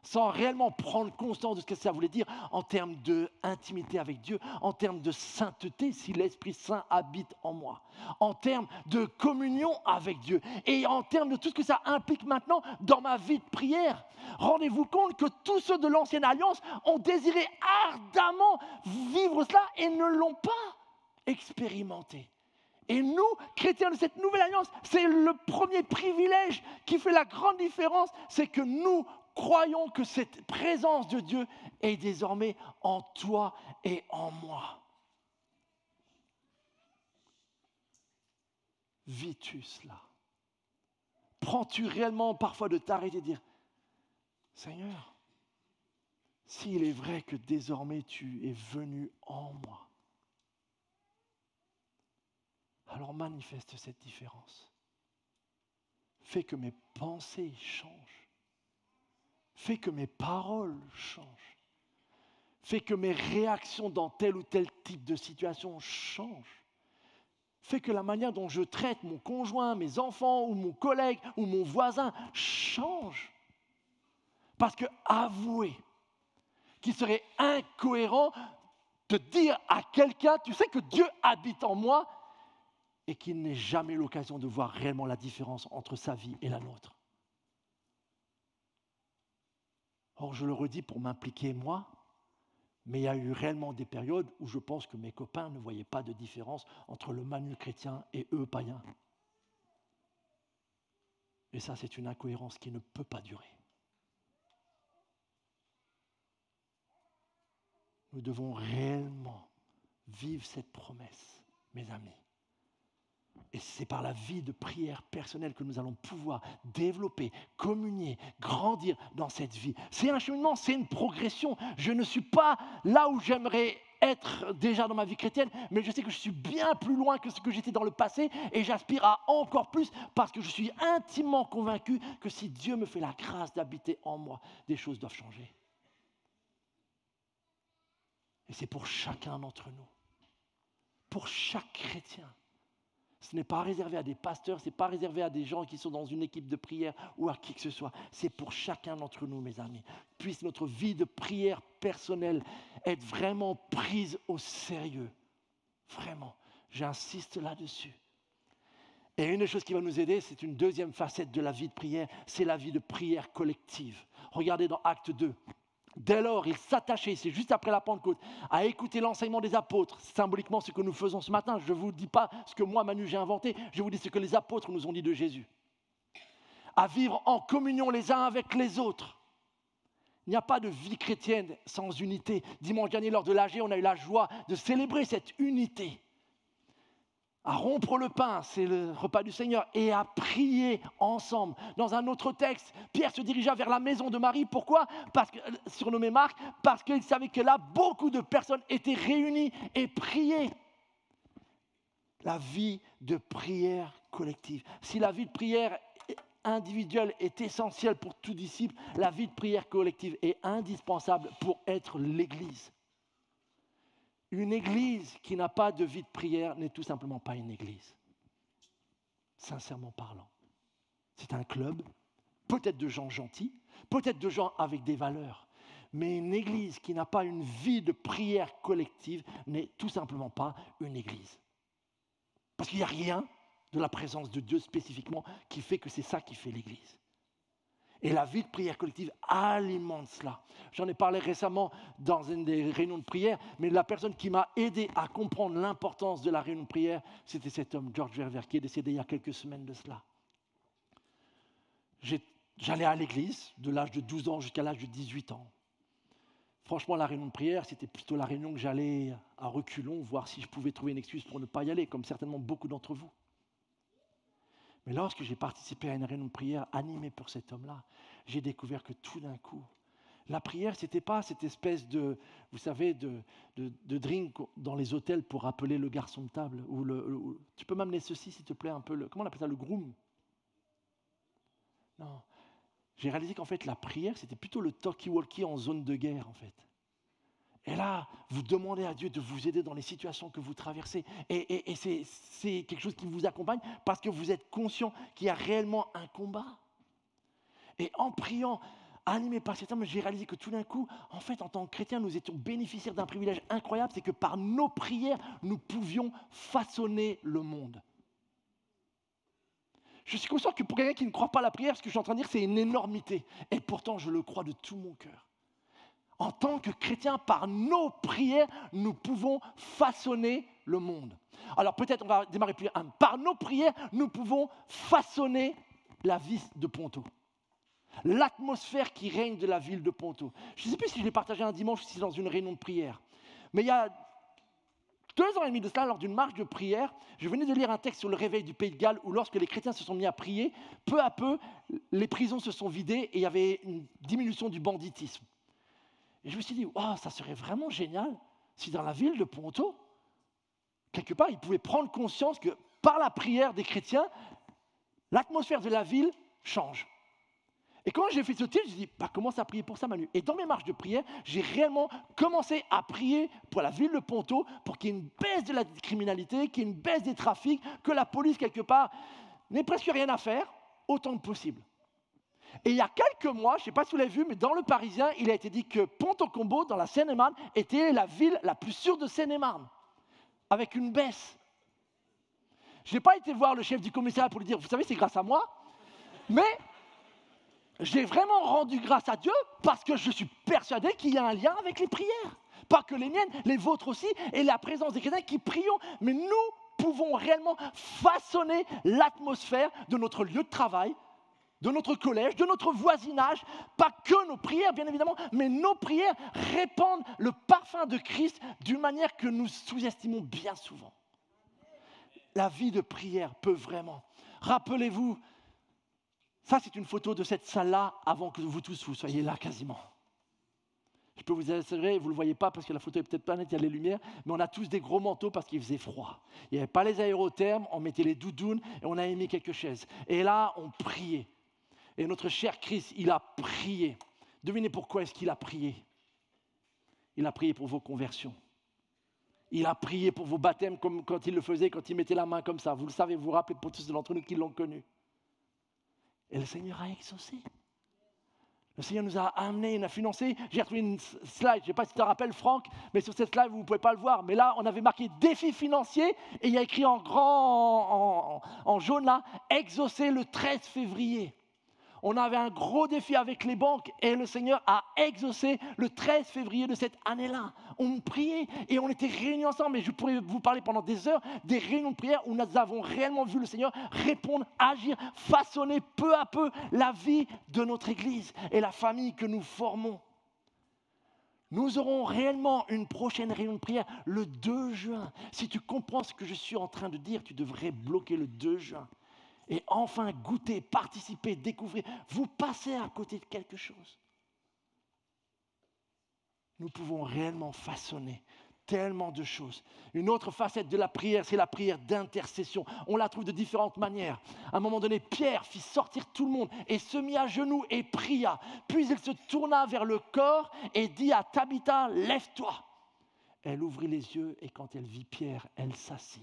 Sans réellement prendre conscience de ce que ça voulait dire en termes d'intimité avec Dieu, en termes de sainteté, si l'Esprit Saint habite en moi, en termes de communion avec Dieu et en termes de tout ce que ça implique maintenant dans ma vie de prière. Rendez-vous compte que tous ceux de l'Ancienne Alliance ont désiré ardemment vivre cela et ne l'ont pas expérimenté. Et nous, chrétiens de cette nouvelle alliance, c'est le premier privilège qui fait la grande différence, c'est que nous croyons que cette présence de Dieu est désormais en toi et en moi. Vis-tu cela? Prends-tu réellement parfois de t'arrêter et de dire, Seigneur, s'il est vrai que désormais tu es venu en moi, alors manifeste cette différence. Fais que mes pensées changent. Fais que mes paroles changent. Fais que mes réactions dans tel ou tel type de situation changent. fait que la manière dont je traite mon conjoint, mes enfants, ou mon collègue, ou mon voisin change. Parce que avouer qu'il serait incohérent de dire à quelqu'un, tu sais que Dieu habite en moi, et qu'il n'ait jamais l'occasion de voir réellement la différence entre sa vie et la nôtre. Or, je le redis pour m'impliquer moi, mais il y a eu réellement des périodes où je pense que mes copains ne voyaient pas de différence entre le Manu chrétien et eux païens. Et ça, c'est une incohérence qui ne peut pas durer. Nous devons réellement vivre cette promesse, mes amis. Et c'est par la vie de prière personnelle que nous allons pouvoir développer, communier, grandir dans cette vie. C'est un cheminement, c'est une progression. Je ne suis pas là où j'aimerais être déjà dans ma vie chrétienne, mais je sais que je suis bien plus loin que ce que j'étais dans le passé et j'aspire à encore plus parce que je suis intimement convaincu que si Dieu me fait la grâce d'habiter en moi, des choses doivent changer. Et c'est pour chacun d'entre nous, pour chaque chrétien. Ce n'est pas réservé à des pasteurs, ce n'est pas réservé à des gens qui sont dans une équipe de prière ou à qui que ce soit. C'est pour chacun d'entre nous, mes amis. Puisse notre vie de prière personnelle être vraiment prise au sérieux. Vraiment, j'insiste là-dessus. Et une des choses qui va nous aider, c'est une deuxième facette de la vie de prière, c'est la vie de prière collective. Regardez dans Acte 2. Dès lors, ils s'attachaient, c'est juste après la Pentecôte, à écouter l'enseignement des apôtres, symboliquement ce que nous faisons ce matin. Je ne vous dis pas ce que moi, Manu, j'ai inventé, je vous dis ce que les apôtres nous ont dit de Jésus. À vivre en communion les uns avec les autres. Il n'y a pas de vie chrétienne sans unité. Dimanche dernier, lors de l'AG, on a eu la joie de célébrer cette unité. À rompre le pain, c'est le repas du Seigneur, et à prier ensemble. Dans un autre texte, Pierre se dirigea vers la maison de Marie. Pourquoi ? Surnommé Marc, parce qu'il savait que là, beaucoup de personnes étaient réunies et priaient. La vie de prière collective. Si la vie de prière individuelle est essentielle pour tout disciple, la vie de prière collective est indispensable pour être l'Église. Une église qui n'a pas de vie de prière n'est tout simplement pas une église. Sincèrement parlant. C'est un club, peut-être de gens gentils, peut-être de gens avec des valeurs. Mais une église qui n'a pas une vie de prière collective n'est tout simplement pas une église. Parce qu'il n'y a rien de la présence de Dieu spécifiquement qui fait que c'est ça qui fait l'église. Et la vie de prière collective alimente cela. J'en ai parlé récemment dans une des réunions de prière, mais la personne qui m'a aidé à comprendre l'importance de la réunion de prière, c'était cet homme, George Verver, qui est décédé il y a quelques semaines de cela. J'allais à l'église de l'âge de 12 ans jusqu'à l'âge de 18 ans. Franchement, la réunion de prière, c'était plutôt la réunion que j'allais à reculons, voir si je pouvais trouver une excuse pour ne pas y aller, comme certainement beaucoup d'entre vous. Mais lorsque j'ai participé à une réunion de prière animée pour cet homme-là, j'ai découvert que tout d'un coup, la prière, ce n'était pas cette espèce de, vous savez, de drink dans les hôtels pour appeler le garçon de table. Tu peux m'amener ceci, s'il te plaît, un peu, comment on appelle ça, le groom? Non. J'ai réalisé qu'en fait, la prière, c'était plutôt le talkie-walkie en zone de guerre, en fait. Et là, vous demandez à Dieu de vous aider dans les situations que vous traversez. Et c'est quelque chose qui vous accompagne parce que vous êtes conscient qu'il y a réellement un combat. Et en priant, animé par cet homme, j'ai réalisé que tout d'un coup, en fait, en tant que chrétiens, nous étions bénéficiaires d'un privilège incroyable, c'est que par nos prières, nous pouvions façonner le monde. Je suis conscient que pour quelqu'un qui ne croit pas à la prière, ce que je suis en train de dire, c'est une énormité. Et pourtant, je le crois de tout mon cœur. En tant que chrétiens, par nos prières, nous pouvons façonner le monde. Alors peut-être on va démarrer plus un. Par nos prières, nous pouvons façonner la vie de Ponto. L'atmosphère qui règne de la ville de Ponto. Je ne sais plus si je l'ai partagé un dimanche ou si c'est dans une réunion de prière. Mais il y a 2 ans et demi de cela, lors d'une marche de prière, je venais de lire un texte sur le réveil du Pays de Galles où lorsque les chrétiens se sont mis à prier, peu à peu, les prisons se sont vidées et il y avait une diminution du banditisme. Et je me suis dit, oh, ça serait vraiment génial si dans la ville de Ponto, quelque part, ils pouvaient prendre conscience que par la prière des chrétiens, l'atmosphère de la ville change. Et quand j'ai fait ce titre, j'ai dit, commence à prier pour ça, Manu. Et dans mes marches de prière, j'ai réellement commencé à prier pour la ville de Ponto, pour qu'il y ait une baisse de la criminalité, qu'il y ait une baisse des trafics, que la police, quelque part, n'ait presque rien à faire, autant que possible. Et il y a quelques mois, je ne sais pas si vous l'avez vu, mais dans Le Parisien, il a été dit que Ponto-Combo, dans la Seine-et-Marne, était la ville la plus sûre de Seine-et-Marne, avec une baisse. Je n'ai pas été voir le chef du commissariat pour lui dire, vous savez, c'est grâce à moi, mais j'ai vraiment rendu grâce à Dieu parce que je suis persuadé qu'il y a un lien avec les prières. Pas que les miennes, les vôtres aussi, et la présence des chrétiens qui prions, mais nous pouvons réellement façonner l'atmosphère de notre lieu de travail, de notre collège, de notre voisinage, pas que nos prières, bien évidemment, mais nos prières répandent le parfum de Christ d'une manière que nous sous-estimons bien souvent. La vie de prière peut vraiment. Rappelez-vous, ça c'est une photo de cette salle-là avant que vous tous vous soyez là quasiment. Je peux vous assurer, vous ne le voyez pas parce que la photo est peut-être pas nette, il y a les lumières, mais on a tous des gros manteaux parce qu'il faisait froid. Il n'y avait pas les aérothermes, on mettait les doudounes et on avait mis quelques chaises. Et là, on priait. Et notre cher Christ, il a prié. Devinez pourquoi est-ce qu'il a prié? Il a prié pour vos conversions. Il a prié pour vos baptêmes comme quand il le faisait, quand il mettait la main comme ça. Vous le savez, vous vous rappelez pour tous d'entre nous qui l'ont connu. Et le Seigneur a exaucé. Le Seigneur nous a amenés, il a financé. J'ai retrouvé une slide, je ne sais pas si tu te rappelles Franck, mais sur cette slide, vous ne pouvez pas le voir. Mais là, on avait marqué défi financier et il y a écrit en grand, en jaune là, exaucé le 13 février. On avait un gros défi avec les banques et le Seigneur a exaucé le 13 février de cette année-là. On priait et on était réunis ensemble. Et je pourrais vous parler pendant des heures des réunions de prière où nous avons réellement vu le Seigneur répondre, agir, façonner peu à peu la vie de notre Église et la famille que nous formons. Nous aurons réellement une prochaine réunion de prière le 2 juin. Si tu comprends ce que je suis en train de dire, tu devrais bloquer le 2 juin. Et enfin goûter, participer, découvrir. Vous passez à côté de quelque chose. Nous pouvons réellement façonner tellement de choses. Une autre facette de la prière, c'est la prière d'intercession. On la trouve de différentes manières. À un moment donné, Pierre fit sortir tout le monde et se mit à genoux et pria. Puis il se tourna vers le corps et dit à Tabitha, lève-toi. Elle ouvrit les yeux et quand elle vit Pierre, elle s'assit.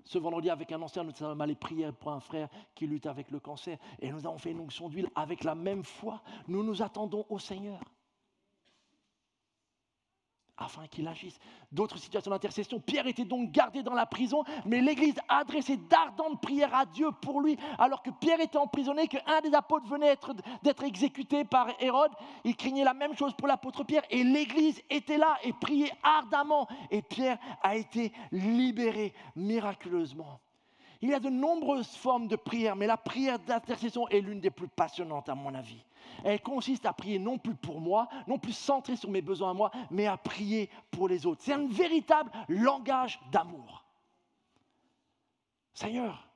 Ce vendredi, avec un ancien, nous sommes allés prier pour un frère qui lutte avec le cancer. Et nous avons fait une onction d'huile avec la même foi. Nous nous attendons au Seigneur afin qu'il agisse. D'autres situations d'intercession. Pierre était donc gardé dans la prison, mais l'Église a adressé d'ardentes prières à Dieu pour lui. Alors que Pierre était emprisonné, qu'un des apôtres venait d'être exécuté par Hérode, il craignait la même chose pour l'apôtre Pierre. Et l'Église était là et priait ardemment. Et Pierre a été libéré miraculeusement. Il y a de nombreuses formes de prière, mais la prière d'intercession est l'une des plus passionnantes à mon avis. Elle consiste à prier non plus pour moi, non plus centré sur mes besoins à moi, mais à prier pour les autres. C'est un véritable langage d'amour. Seigneur,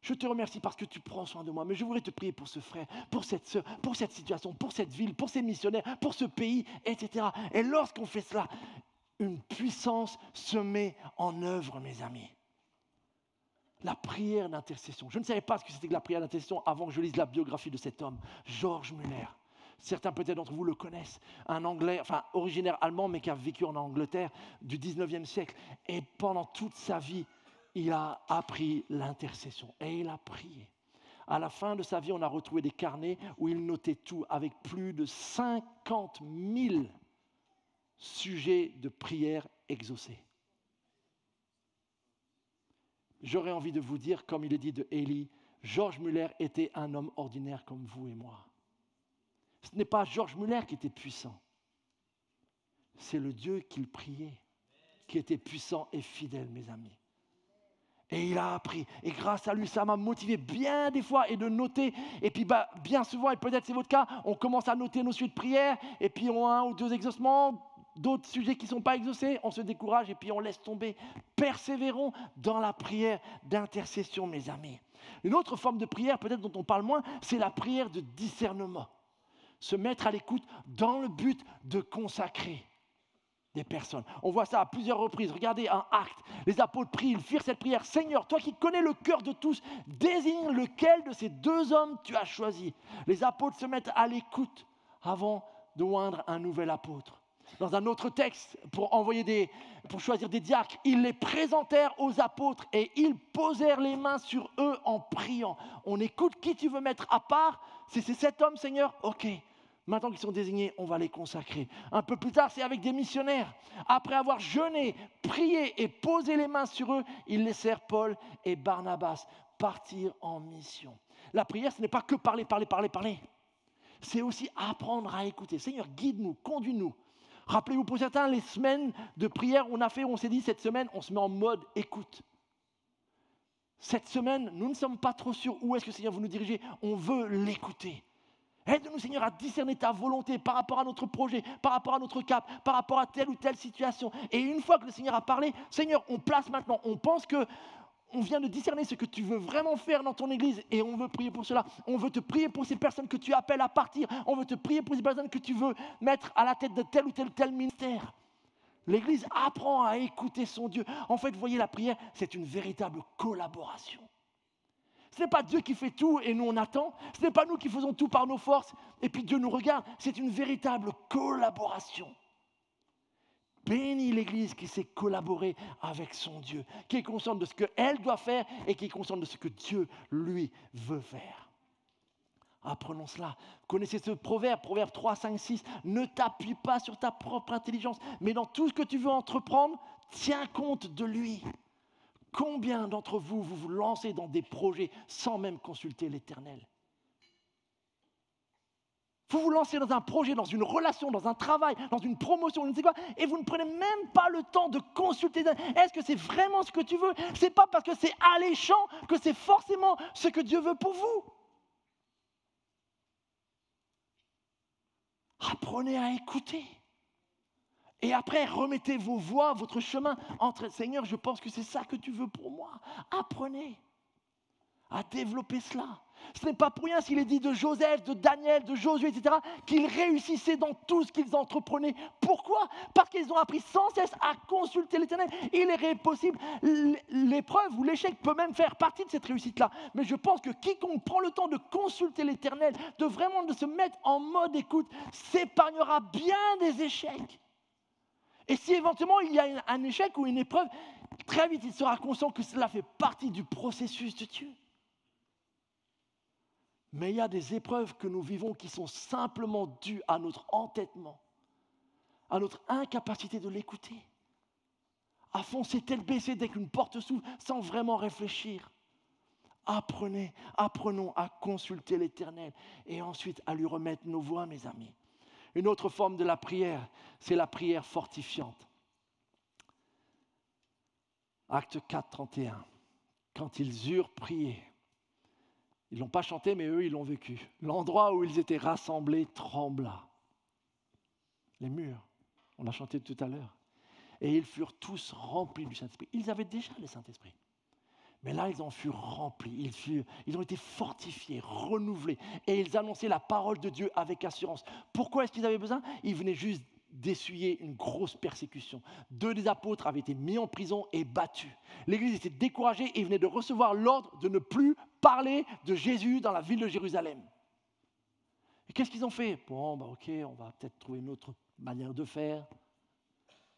je te remercie parce que tu prends soin de moi, mais je voudrais te prier pour ce frère, pour cette sœur, pour cette situation, pour cette ville, pour ces missionnaires, pour ce pays, etc. Et lorsqu'on fait cela, une puissance se met en œuvre, mes amis. La prière d'intercession. Je ne savais pas ce que c'était que la prière d'intercession avant que je lise la biographie de cet homme, George Muller. Certains peut-être d'entre vous le connaissent, un Anglais, enfin originaire allemand, mais qui a vécu en Angleterre du 19e siècle. Et pendant toute sa vie, il a appris l'intercession et il a prié. À la fin de sa vie, on a retrouvé des carnets où il notait tout avec plus de 50 000 sujets de prière exaucés. J'aurais envie de vous dire, comme il est dit de Élie, George Muller était un homme ordinaire comme vous et moi. Ce n'est pas George Muller qui était puissant. C'est le Dieu qu'il priait qui était puissant et fidèle, mes amis. Et il a appris. Et grâce à lui, ça m'a motivé bien des fois et de noter. Et puis bien souvent, et peut-être c'est votre cas, on commence à noter nos sujets de prière. Et puis on a un ou deux exaucements. D'autres sujets qui ne sont pas exaucés, on se décourage et puis on laisse tomber. Persévérons dans la prière d'intercession, mes amis. Une autre forme de prière, peut-être dont on parle moins, c'est la prière de discernement. Se mettre à l'écoute dans le but de consacrer. des personnes. On voit ça à plusieurs reprises. Regardez un acte. Les apôtres prient, ils firent cette prière. Seigneur, toi qui connais le cœur de tous, désigne lequel de ces deux hommes tu as choisi. Les apôtres se mettent à l'écoute avant de oindre un nouvel apôtre. Dans un autre texte, pour choisir des diacres, ils les présentèrent aux apôtres et ils posèrent les mains sur eux en priant. On écoute qui tu veux mettre à part. Si c'est cet homme, Seigneur, ok. Maintenant qu'ils sont désignés, on va les consacrer. Un peu plus tard, c'est avec des missionnaires. Après avoir jeûné, prié et posé les mains sur eux, ils laissèrent Paul et Barnabas partir en mission. La prière, ce n'est pas que parler. C'est aussi apprendre à écouter. Seigneur, guide-nous, conduis-nous. Rappelez-vous, pour certains, les semaines de prière, on s'est dit, cette semaine, on se met en mode écoute. Cette semaine, nous ne sommes pas trop sûrs où est-ce que Seigneur vous nous dirigez. On veut l'écouter. Aide-nous, Seigneur, à discerner ta volonté par rapport à notre projet, par rapport à notre cap, par rapport à telle ou telle situation. Et une fois que le Seigneur a parlé, Seigneur, on place maintenant, on pense que on vient de discerner ce que tu veux vraiment faire dans ton église et on veut prier pour cela. On veut te prier pour ces personnes que tu appelles à partir. On veut te prier pour ces personnes que tu veux mettre à la tête de tel ou tel ministère. L'église apprend à écouter son Dieu. En fait, vous voyez, la prière, c'est une véritable collaboration. Ce n'est pas Dieu qui fait tout et nous on attend. Ce n'est pas nous qui faisons tout par nos forces et puis Dieu nous regarde. C'est une véritable collaboration. Bénis l'Église qui sait collaborer avec son Dieu, qui est consciente de ce qu'elle doit faire et qui est consciente de ce que Dieu, lui, veut faire. Apprenons cela. Connaissez ce proverbe 3, 5, 6. Ne t'appuie pas sur ta propre intelligence, mais dans tout ce que tu veux entreprendre, tiens compte de lui. Combien d'entre vous vous lancez dans des projets sans même consulter l'Éternel ? Vous lancez dans un projet, dans une relation, dans un travail, dans une promotion, je ne sais quoi, et vous ne prenez même pas le temps de consulter. Est-ce que c'est vraiment ce que tu veux ? Ce n'est pas parce que c'est alléchant que c'est forcément ce que Dieu veut pour vous. Apprenez à écouter. Et après, remettez vos voies, votre chemin entre « Seigneur, je pense que c'est ça que tu veux pour moi ». Apprenez à développer cela. Ce n'est pas pour rien s'il est dit de Joseph, de Daniel, de Josué, etc., qu'ils réussissaient dans tout ce qu'ils entreprenaient. Pourquoi ? Parce qu'ils ont appris sans cesse à consulter l'Éternel. Il est possible, l'épreuve ou l'échec peut même faire partie de cette réussite-là. Mais je pense que quiconque prend le temps de consulter l'Éternel, de se mettre en mode écoute, s'épargnera bien des échecs. Et si éventuellement il y a un échec ou une épreuve, très vite il sera conscient que cela fait partie du processus de Dieu. Mais il y a des épreuves que nous vivons qui sont simplement dues à notre entêtement, à notre incapacité de l'écouter, à foncer tête baissée dès qu'une porte s'ouvre sans vraiment réfléchir. Apprenons à consulter l'Éternel et ensuite à lui remettre nos voix, mes amis. Une autre forme de la prière, c'est la prière fortifiante. Acte 4, 31. Quand ils eurent prié, ils ne l'ont pas chanté, mais eux, ils l'ont vécu. L'endroit où ils étaient rassemblés trembla. Les murs, on l'a chanté tout à l'heure. Et ils furent tous remplis du Saint-Esprit. Ils avaient déjà le Saint-Esprit. Mais là, ils en furent remplis. Ils ont été fortifiés, renouvelés. Et ils annonçaient la parole de Dieu avec assurance. Pourquoi est-ce qu'ils avaient besoin ? Ils venaient juste d'essuyer une grosse persécution. 2 des apôtres avaient été mis en prison et battus. L'Église était découragée et ils venaient de recevoir l'ordre de ne plus parler de Jésus dans la ville de Jérusalem. Et qu'est-ce qu'ils ont fait ? Bon, ok, on va peut-être trouver une autre manière de faire.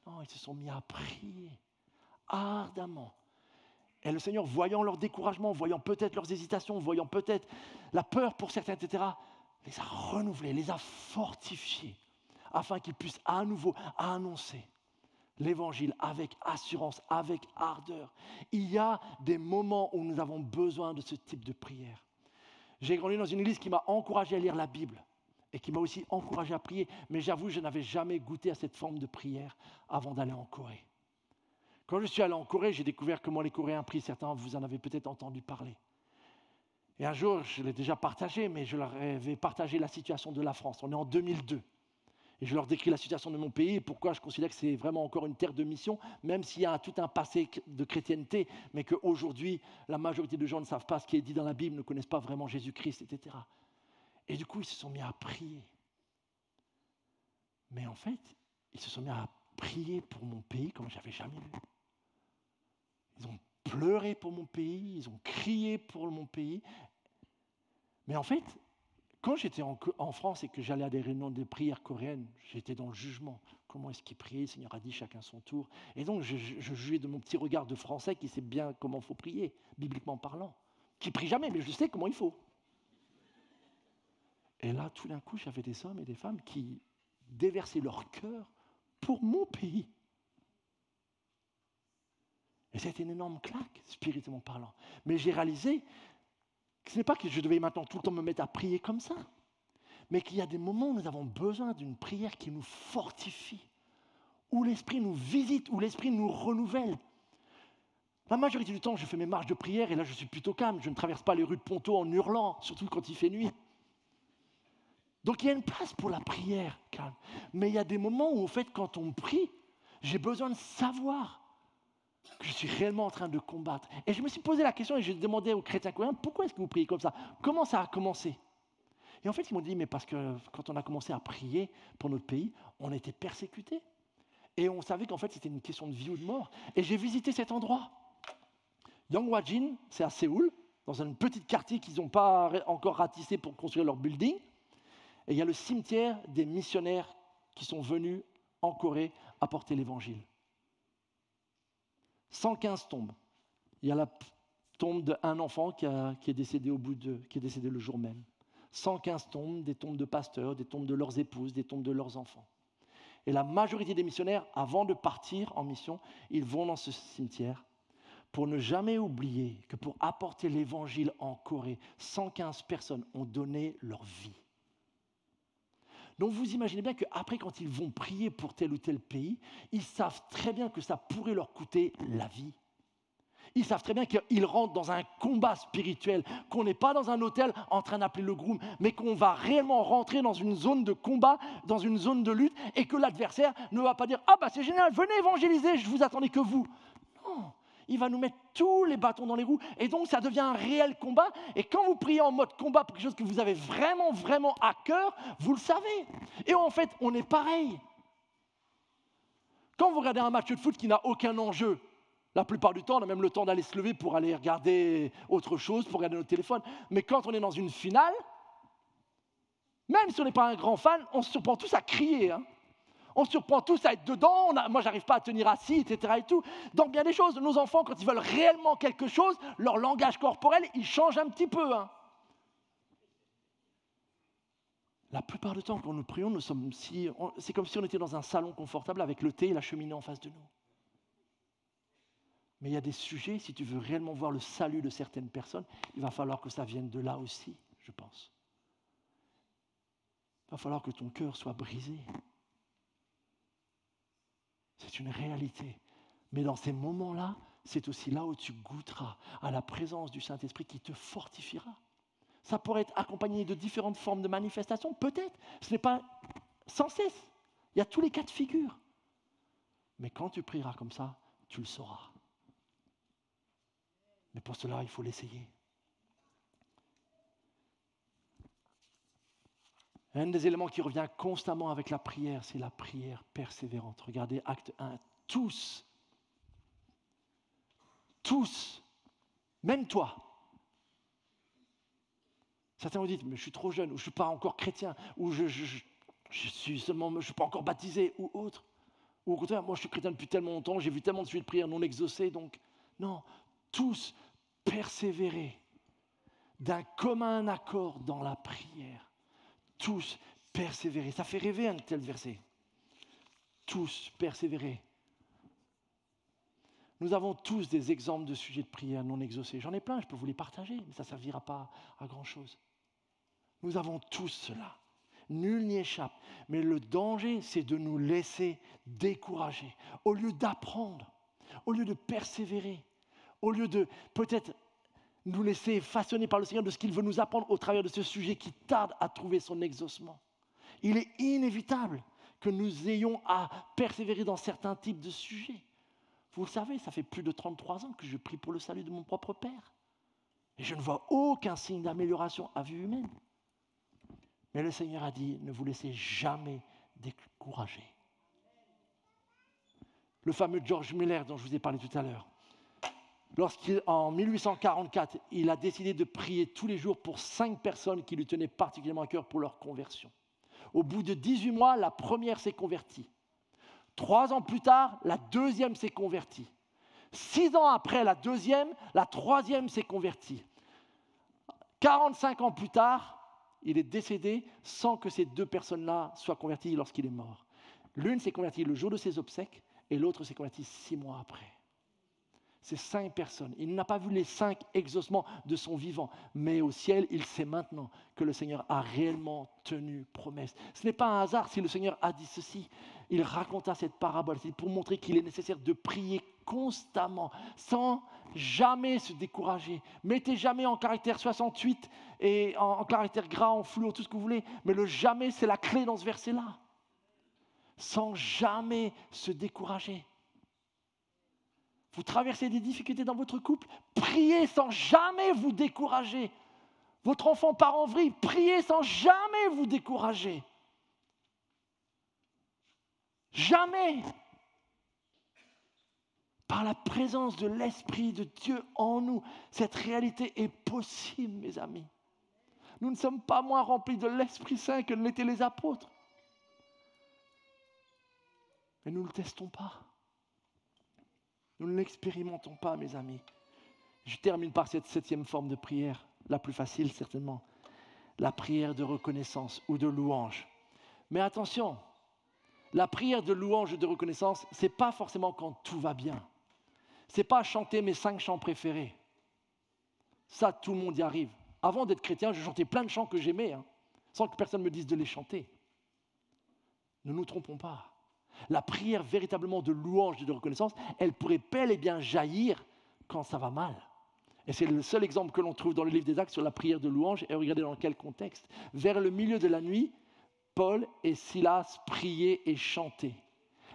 Non, ils se sont mis à prier ardemment. Et le Seigneur, voyant leur découragement, voyant peut-être leurs hésitations, voyant peut-être la peur pour certains, etc., les a renouvelés, les a fortifiés, afin qu'ils puissent à nouveau annoncer l'Évangile avec assurance, avec ardeur. Il y a des moments où nous avons besoin de ce type de prière. J'ai grandi dans une église qui m'a encouragé à lire la Bible et qui m'a aussi encouragé à prier, mais j'avoue, je n'avais jamais goûté à cette forme de prière avant d'aller en Corée. Quand je suis allé en Corée, j'ai découvert comment les Coréens prient. Certains, vous en avez peut-être entendu parler. Et un jour, je l'ai déjà partagé, mais je leur avais partagé la situation de la France. On est en 2002. Et je leur décris la situation de mon pays et pourquoi je considère que c'est vraiment encore une terre de mission, même s'il y a tout un passé de chrétienté, mais qu'aujourd'hui, la majorité de gens ne savent pas ce qui est dit dans la Bible, ne connaissent pas vraiment Jésus-Christ, etc. Et du coup, ils se sont mis à prier. Mais en fait, ils se sont mis à prié pour mon pays comme je n'avais jamais vu. Ils ont pleuré pour mon pays, ils ont crié pour mon pays. Mais en fait, quand j'étais en France et que j'allais à des réunions de prière coréennes, j'étais dans le jugement. Comment est-ce qu'ils priaient? Le Seigneur a dit chacun son tour. Et donc, je jugeais de mon petit regard de Français qui sait bien comment il faut prier, bibliquement parlant. Qui ne prie jamais, mais je sais comment il faut. Et là, tout d'un coup, j'avais des hommes et des femmes qui déversaient leur cœur pour mon pays. Et c'était une énorme claque, spirituellement parlant. Mais j'ai réalisé que ce n'est pas que je devais maintenant tout le temps me mettre à prier comme ça, mais qu'il y a des moments où nous avons besoin d'une prière qui nous fortifie, où l'Esprit nous visite, où l'Esprit nous renouvelle. La majorité du temps, je fais mes marches de prière et là, je suis plutôt calme. Je ne traverse pas les rues de Ponto en hurlant, surtout quand il fait nuit. Donc, il y a une place pour la prière calme. Mais il y a des moments où, en fait, quand on prie, j'ai besoin de savoir que je suis réellement en train de combattre. Et je me suis posé la question et j'ai demandé aux chrétiens coréens, pourquoi est-ce que vous priez comme ça? Comment ça a commencé? Et en fait, ils m'ont dit, mais parce que quand on a commencé à prier pour notre pays, on était persécutés. Et on savait qu'en fait, c'était une question de vie ou de mort. Et j'ai visité cet endroit. Yonghwajin, c'est à Séoul, dans un petit quartier qu'ils n'ont pas encore ratissé pour construire leur building. Et il y a le cimetière des missionnaires qui sont venus en Corée apporter l'évangile. 115 tombes. Il y a la tombe d'un enfant qui est décédé qui est décédé le jour même. 115 tombes, des tombes de pasteurs, des tombes de leurs épouses, des tombes de leurs enfants. Et la majorité des missionnaires, avant de partir en mission, ils vont dans ce cimetière pour ne jamais oublier que pour apporter l'évangile en Corée, 115 personnes ont donné leur vie. Donc vous imaginez bien qu'après, quand ils vont prier pour tel ou tel pays, ils savent très bien que ça pourrait leur coûter la vie. Ils savent très bien qu'ils rentrent dans un combat spirituel, qu'on n'est pas dans un hôtel en train d'appeler le groom, mais qu'on va réellement rentrer dans une zone de combat, dans une zone de lutte, et que l'adversaire ne va pas dire « Ah bah c'est génial, venez évangéliser, je vous attendais que vous ». Non, il va nous mettre tous les bâtons dans les roues, et donc ça devient un réel combat. Et quand vous priez en mode combat pour quelque chose que vous avez vraiment, vraiment à cœur, vous le savez. Et en fait, on est pareil. Quand vous regardez un match de foot qui n'a aucun enjeu, la plupart du temps, on a même le temps d'aller se lever pour aller regarder autre chose, pour regarder notre téléphone. Mais quand on est dans une finale, même si on n'est pas un grand fan, on se surprend tous à crier. On se surprend tous à être dedans. Moi, je n'arrive pas à tenir assis, etc. Et tout. Donc, bien des choses, nos enfants, quand ils veulent réellement quelque chose, leur langage corporel, il change un petit peu. La plupart du temps, quand nous prions, c'est comme si on était dans un salon confortable avec le thé et la cheminée en face de nous. Mais il y a des sujets, si tu veux réellement voir le salut de certaines personnes, il va falloir que ça vienne de là aussi, je pense. Il va falloir que ton cœur soit brisé. C'est une réalité. Mais dans ces moments-là, c'est aussi là où tu goûteras à la présence du Saint-Esprit qui te fortifiera. Ça pourrait être accompagné de différentes formes de manifestations, peut-être. Ce n'est pas sans cesse. Il y a tous les cas de figure. Mais quand tu prieras comme ça, tu le sauras. Mais pour cela, il faut l'essayer. Un des éléments qui revient constamment avec la prière, c'est la prière persévérante. Regardez Acte 1. Tous, même toi. Certains vous disent, mais je suis trop jeune, ou je ne suis pas encore chrétien, ou je ne suis pas encore baptisé, ou autre. Ou au contraire, moi je suis chrétien depuis tellement longtemps, j'ai vu tellement de sujets de prière non exaucés, donc non. Tous persévérer d'un commun accord dans la prière. Tous persévérer. Ça fait rêver un tel verset. Tous persévérer. Nous avons tous des exemples de sujets de prière non exaucés. J'en ai plein, je peux vous les partager, mais ça ne servira pas à grand-chose. Nous avons tous cela. Nul n'y échappe. Mais le danger, c'est de nous laisser décourager. Au lieu d'apprendre, au lieu de persévérer, au lieu de peut-être nous laisser façonner par le Seigneur de ce qu'il veut nous apprendre au travers de ce sujet qui tarde à trouver son exaucement. Il est inévitable que nous ayons à persévérer dans certains types de sujets. Vous le savez, ça fait plus de 33 ans que je prie pour le salut de mon propre Père. Et je ne vois aucun signe d'amélioration à vue humaine. Mais le Seigneur a dit, ne vous laissez jamais décourager. Le fameux George Muller dont je vous ai parlé tout à l'heure. Lorsqu'en 1844, il a décidé de prier tous les jours pour 5 personnes qui lui tenaient particulièrement à cœur pour leur conversion. Au bout de 18 mois, la première s'est convertie. 3 ans plus tard, la deuxième s'est convertie. 6 ans après la deuxième, la troisième s'est convertie. 45 ans plus tard, il est décédé sans que ces 2 personnes-là soient converties lorsqu'il est mort. L'une s'est convertie le jour de ses obsèques et l'autre s'est convertie 6 mois après. Ces 5 personnes. Il n'a pas vu les 5 exaucements de son vivant, mais au ciel, il sait maintenant que le Seigneur a réellement tenu promesse. Ce n'est pas un hasard si le Seigneur a dit ceci. Il raconta cette parabole pour montrer qu'il est nécessaire de prier constamment, sans jamais se décourager. Mettez jamais en caractère 68 et en caractère gras, en fluo, tout ce que vous voulez, mais le jamais, c'est la clé dans ce verset-là. Sans jamais se décourager. Vous traversez des difficultés dans votre couple, priez sans jamais vous décourager. Votre enfant part en vrille, priez sans jamais vous décourager. Jamais. Par la présence de l'Esprit de Dieu en nous, cette réalité est possible, mes amis. Nous ne sommes pas moins remplis de l'Esprit Saint que ne l'étaient les apôtres. Mais nous ne le testons pas. Nous ne l'expérimentons pas, mes amis. Je termine par cette 7e forme de prière, la plus facile certainement, la prière de reconnaissance ou de louange. Mais attention, la prière de louange ou de reconnaissance, ce n'est pas forcément quand tout va bien. Ce n'est pas chanter mes 5 chants préférés. Ça, tout le monde y arrive. Avant d'être chrétien, je chantais plein de chants que j'aimais, sans que personne me dise de les chanter. Ne nous trompons pas. La prière véritablement de louange et de reconnaissance, elle pourrait bel et bien jaillir quand ça va mal. Et c'est le seul exemple que l'on trouve dans le livre des Actes sur la prière de louange. Et regardez dans quel contexte. Vers le milieu de la nuit, Paul et Silas priaient et chantaient.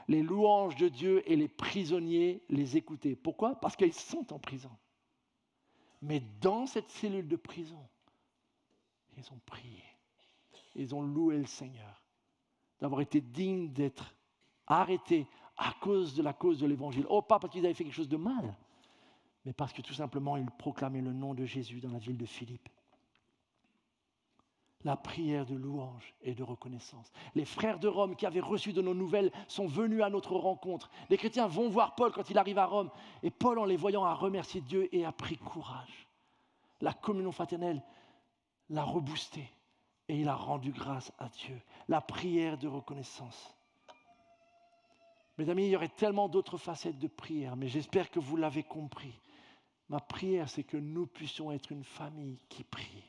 Les louanges de Dieu et les prisonniers les écoutaient. Pourquoi ? Parce qu'ils sont en prison. Mais dans cette cellule de prison, ils ont prié. Ils ont loué le Seigneur d'avoir été dignes d'être arrêtés à cause de l'évangile. Oh, pas parce qu'ils avaient fait quelque chose de mal, mais parce que tout simplement, ils proclamaient le nom de Jésus dans la ville de Philippe. La prière de louange et de reconnaissance. Les frères de Rome qui avaient reçu de nos nouvelles sont venus à notre rencontre. Les chrétiens vont voir Paul quand il arrive à Rome. Et Paul, en les voyant, a remercié Dieu et a pris courage. La communion fraternelle l'a reboosté et il a rendu grâce à Dieu. La prière de reconnaissance. Mes amis, il y aurait tellement d'autres facettes de prière, mais j'espère que vous l'avez compris. Ma prière, c'est que nous puissions être une famille qui prie,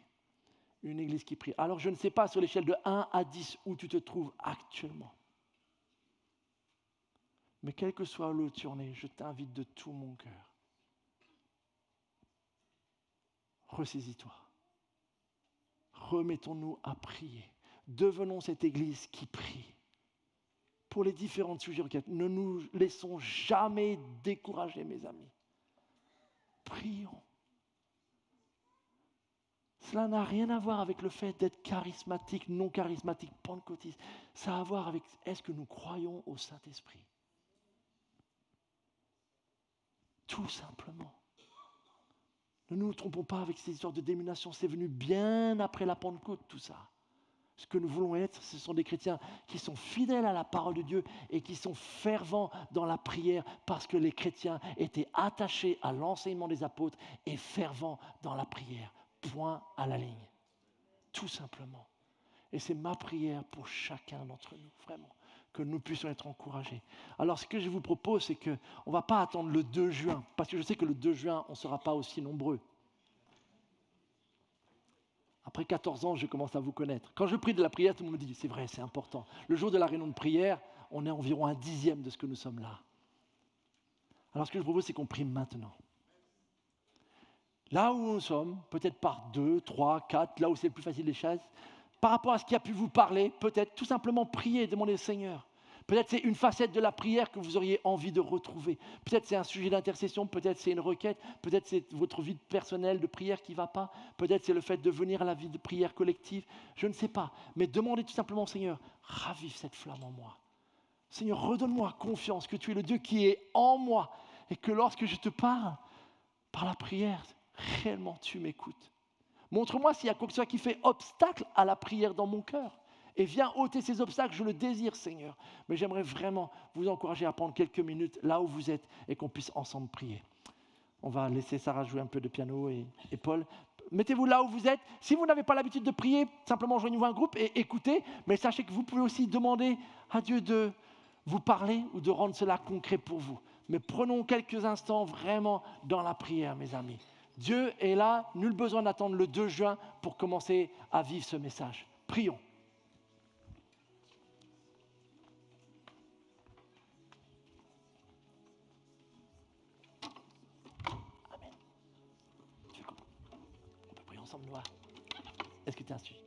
une église qui prie. Alors, je ne sais pas sur l'échelle de 1 à 10 où tu te trouves actuellement. Mais quel que soit où tu en es, je t'invite de tout mon cœur. Ressaisis-toi. Remettons-nous à prier. Devenons cette église qui prie. Pour les différentes sujets requêtes. Ne nous laissons jamais décourager, mes amis. Prions. Cela n'a rien à voir avec le fait d'être charismatique, non charismatique, pentecôtiste. Ça a à voir avec est-ce que nous croyons au Saint-Esprit. Tout simplement. Ne nous trompons pas avec ces histoires de dénomination. C'est venu bien après la Pentecôte, tout ça. Ce que nous voulons être, ce sont des chrétiens qui sont fidèles à la parole de Dieu et qui sont fervents dans la prière parce que les chrétiens étaient attachés à l'enseignement des apôtres et fervents dans la prière. Point à la ligne. Tout simplement. Et c'est ma prière pour chacun d'entre nous, vraiment, que nous puissions être encouragés. Alors, ce que je vous propose, c'est qu'on ne va pas attendre le 2 juin, parce que je sais que le 2 juin, on ne sera pas aussi nombreux. Après 14 ans, je commence à vous connaître. Quand je prie de la prière, tout le monde me dit, c'est vrai, c'est important. Le jour de la réunion de prière, on est environ 1/10 de ce que nous sommes là. Alors ce que je propose, c'est qu'on prie maintenant. Là où nous sommes, peut-être par 2, 3, 4, là où c'est le plus facile des choses, par rapport à ce qui a pu vous parler, peut-être tout simplement prier et demander au Seigneur. Peut-être c'est une facette de la prière que vous auriez envie de retrouver. Peut-être c'est un sujet d'intercession, peut-être c'est une requête, peut-être c'est votre vie personnelle de prière qui ne va pas, peut-être c'est le fait de venir à la vie de prière collective, je ne sais pas. Mais demandez tout simplement au Seigneur, ravive cette flamme en moi. Seigneur, redonne-moi confiance que tu es le Dieu qui est en moi et que lorsque je te parle par la prière, réellement tu m'écoutes. Montre-moi s'il y a quoi que ce soit qui fait obstacle à la prière dans mon cœur. Et viens ôter ces obstacles, je le désire, Seigneur. Mais j'aimerais vraiment vous encourager à prendre quelques minutes là où vous êtes et qu'on puisse ensemble prier. On va laisser Sarah jouer un peu de piano et Paul. Mettez-vous là où vous êtes. Si vous n'avez pas l'habitude de prier, simplement joignez-vous à un groupe et écoutez. Mais sachez que vous pouvez aussi demander à Dieu de vous parler ou de rendre cela concret pour vous. Mais prenons quelques instants vraiment dans la prière, mes amis. Dieu est là, nul besoin d'attendre le 2 juin pour commencer à vivre ce message. Prions. Amen. On peut prier ensemble, Noah. Est-ce que tu es instruit?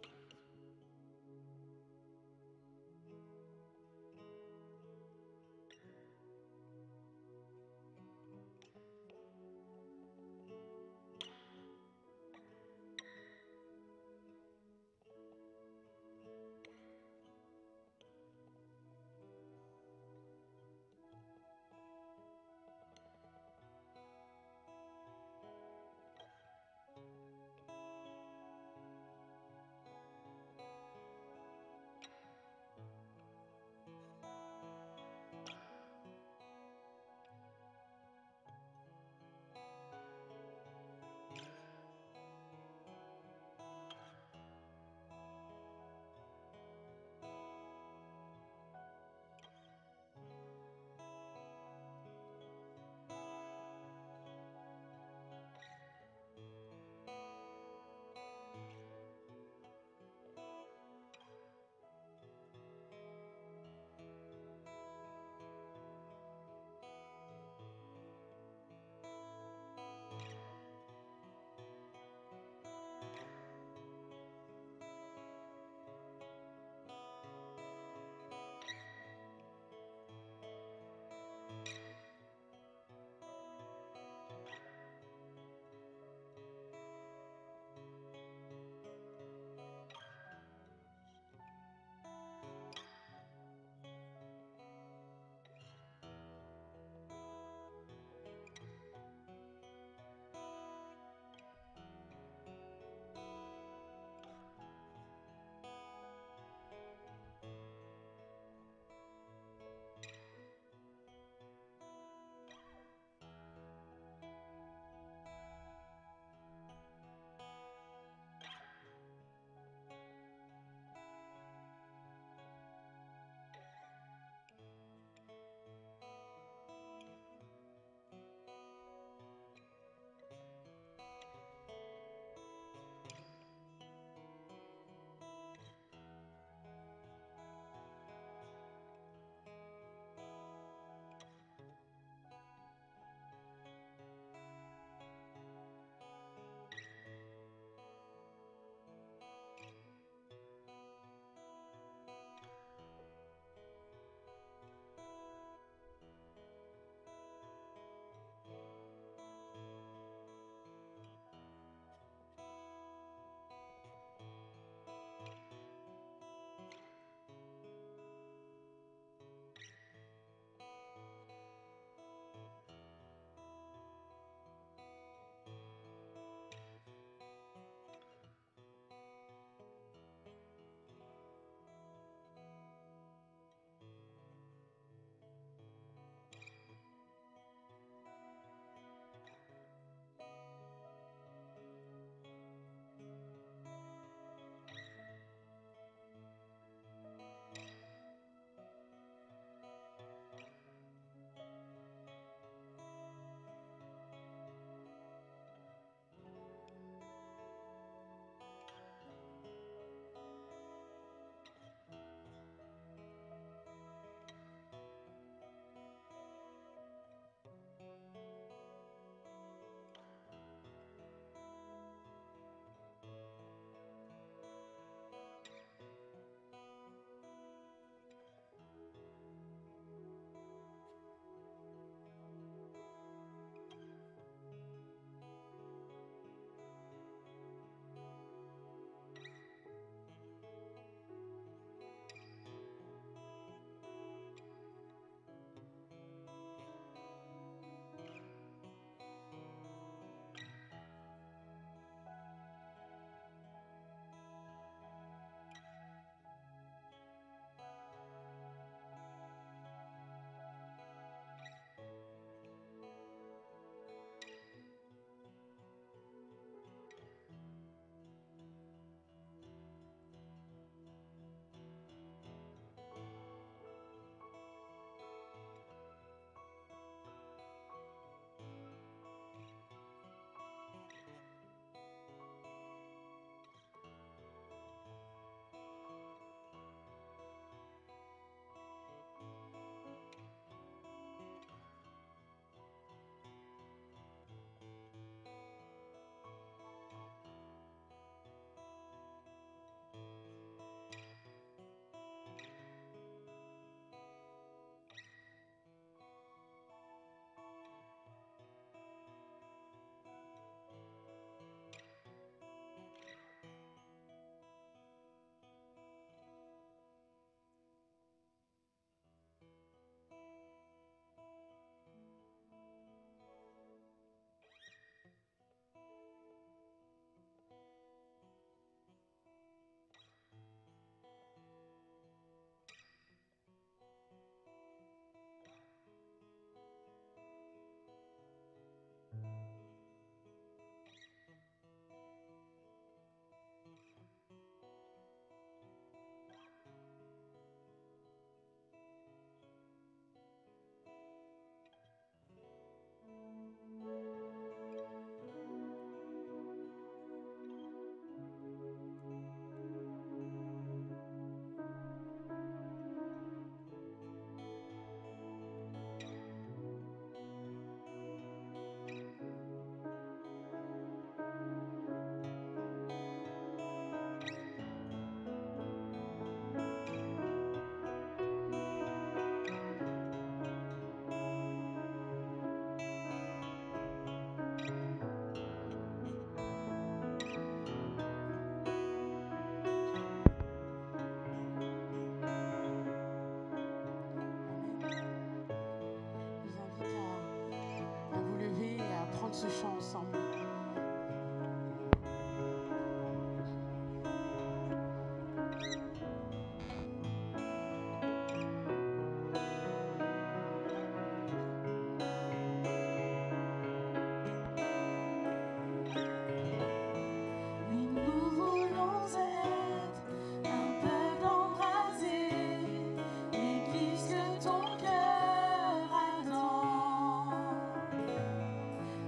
ce chant ensemble.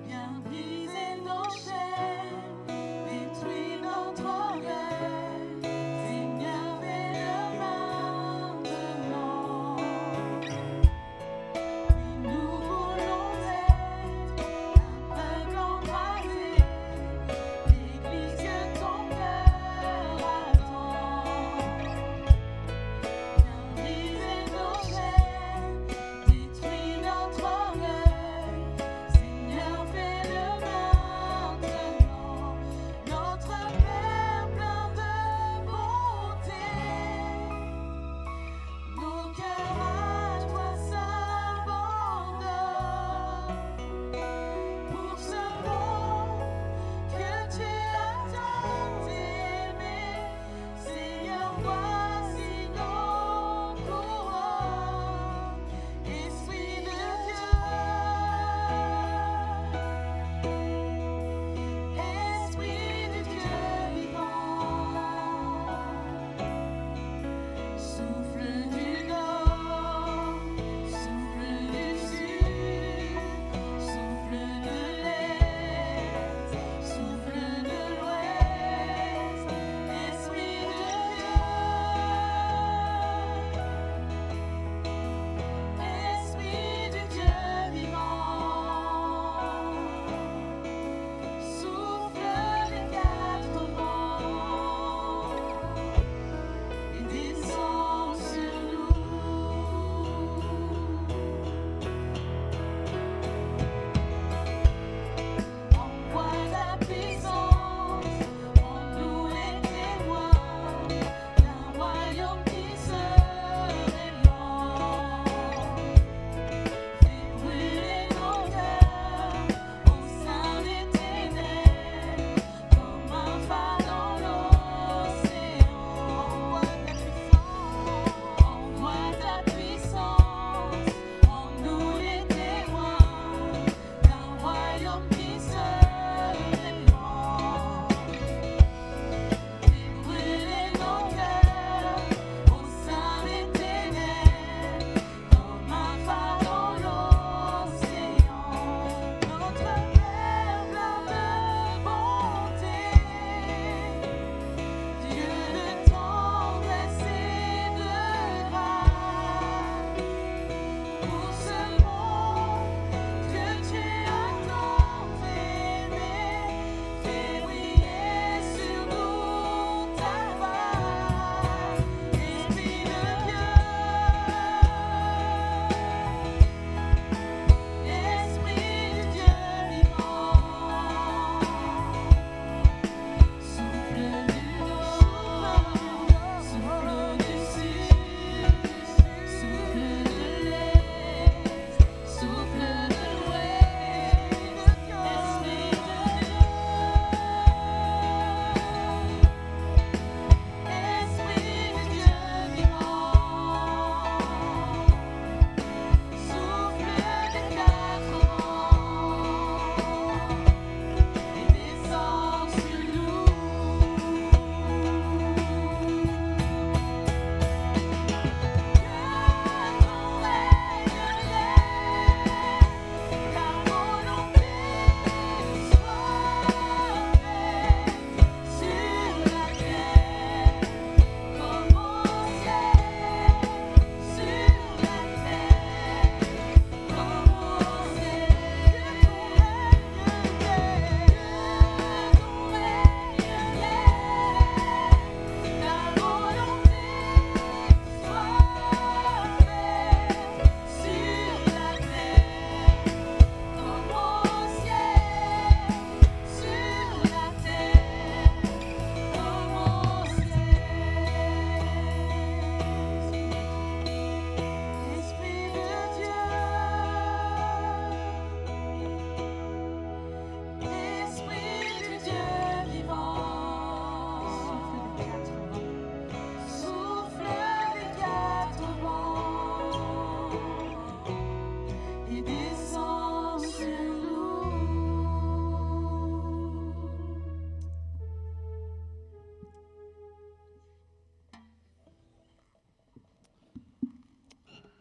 Viens briser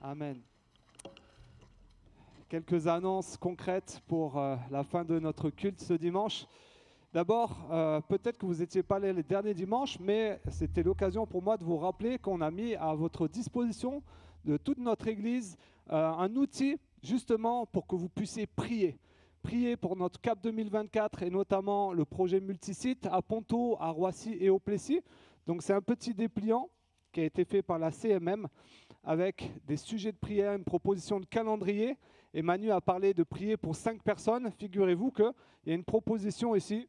Amen. Quelques annonces concrètes pour la fin de notre culte ce dimanche. D'abord, peut-être que vous n'étiez pas là les derniers dimanches, mais c'était l'occasion pour moi de vous rappeler qu'on a mis à votre disposition de toute notre Église un outil justement pour que vous puissiez prier. Prier pour notre CAP 2024 et notamment le projet multisite à Ponto, à Roissy et au Plessis. Donc c'est un petit dépliant qui a été fait par la CMM avec des sujets de prière, une proposition de calendrier. Et Manu a parlé de prier pour 5 personnes. Figurez-vous qu'il y a une proposition ici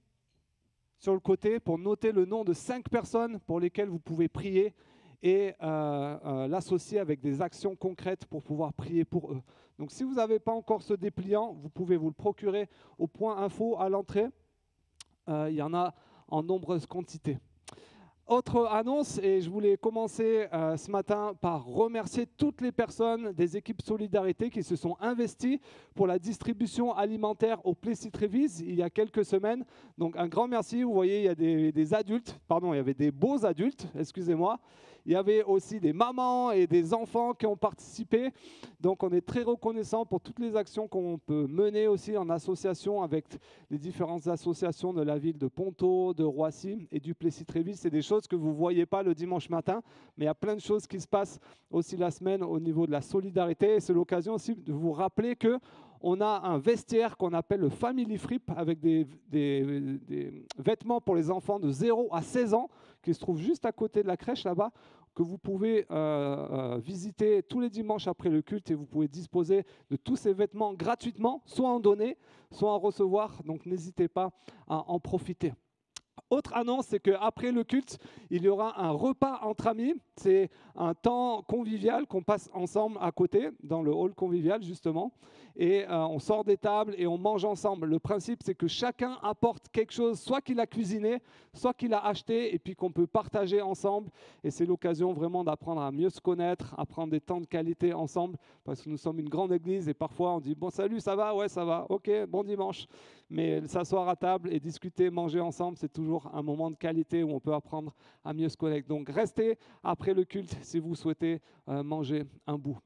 sur le côté pour noter le nom de 5 personnes pour lesquelles vous pouvez prier et l'associer avec des actions concrètes pour pouvoir prier pour eux. Donc si vous n'avez pas encore ce dépliant, vous pouvez vous le procurer au point info à l'entrée. Il y en a en nombreuses quantités. Autre annonce, et je voulais commencer ce matin par remercier toutes les personnes des équipes Solidarité qui se sont investies pour la distribution alimentaire au Plessis-Trévise il y a quelques semaines. Donc un grand merci. Vous voyez, il y a des adultes, pardon, il y avait des beaux adultes, excusez-moi. Il y avait aussi des mamans et des enfants qui ont participé. Donc on est très reconnaissant pour toutes les actions qu'on peut mener aussi en association avec les différentes associations de la ville de Ponto, de Roissy et du Plessis-Trévise. C'est des choses que vous ne voyez pas le dimanche matin, mais il y a plein de choses qui se passent aussi la semaine au niveau de la solidarité. Et c'est l'occasion aussi de vous rappeler qu'on a un vestiaire qu'on appelle le Family Fripe avec des vêtements pour les enfants de 0 à 16 ans qui se trouvent juste à côté de la crèche là-bas, que vous pouvez visiter tous les dimanches après le culte et vous pouvez disposer de tous ces vêtements gratuitement, soit en donner, soit en recevoir. Donc n'hésitez pas à en profiter. Autre annonce, c'est qu'après le culte, il y aura un repas entre amis. C'est un temps convivial qu'on passe ensemble à côté, dans le hall convivial justement. Et on sort des tables et on mange ensemble. Le principe, c'est que chacun apporte quelque chose, soit qu'il a cuisiné, soit qu'il a acheté, et puis qu'on peut partager ensemble. Et c'est l'occasion vraiment d'apprendre à mieux se connaître, à prendre des temps de qualité ensemble, parce que nous sommes une grande église et parfois on dit « Bon, salut, ça va? Ouais, ça va. Ok, bon dimanche. » Mais s'asseoir à table et discuter, manger ensemble, c'est toujours un moment de qualité où on peut apprendre à mieux se connaître. Donc restez après le culte si vous souhaitez manger un bout.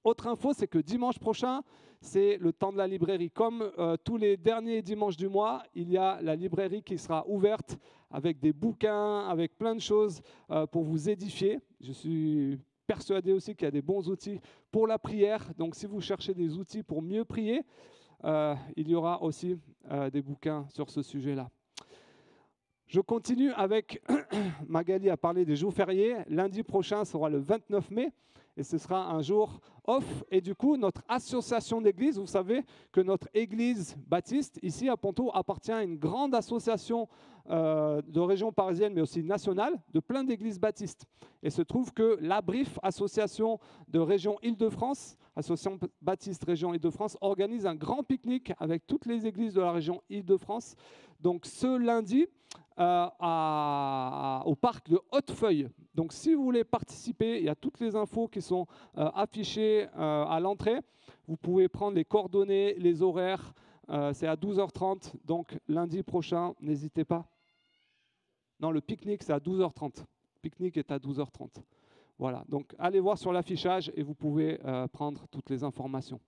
Autre info, c'est que dimanche prochain, c'est le temps de la librairie. Comme tous les derniers dimanches du mois, il y a la librairie qui sera ouverte avec des bouquins, avec plein de choses pour vous édifier. Je suis persuadé aussi qu'il y a des bons outils pour la prière. Donc si vous cherchez des outils pour mieux prier, il y aura aussi des bouquins sur ce sujet-là. Je continue avec, Magali a parlé des jours fériés. Lundi prochain sera le 29 mai et ce sera un jour off. Et du coup, notre association d'église, vous savez que notre église baptiste, ici à Ponto, appartient à une grande association de région parisienne, mais aussi nationale, de plein d'églises baptistes. Et se trouve que l'ABRIF, association de région Île-de-France, association baptiste région Île-de-France, organise un grand pique-nique avec toutes les églises de la région Île-de-France. Donc ce lundi, au parc de Hautefeuille. Donc si vous voulez participer, il y a toutes les infos qui sont affichées à l'entrée. Vous pouvez prendre les coordonnées, les horaires. C'est à 12h30, donc lundi prochain, n'hésitez pas. Non, le pique-nique, c'est à 12h30. Le pique-nique est à 12h30. Voilà, donc allez voir sur l'affichage et vous pouvez prendre toutes les informations.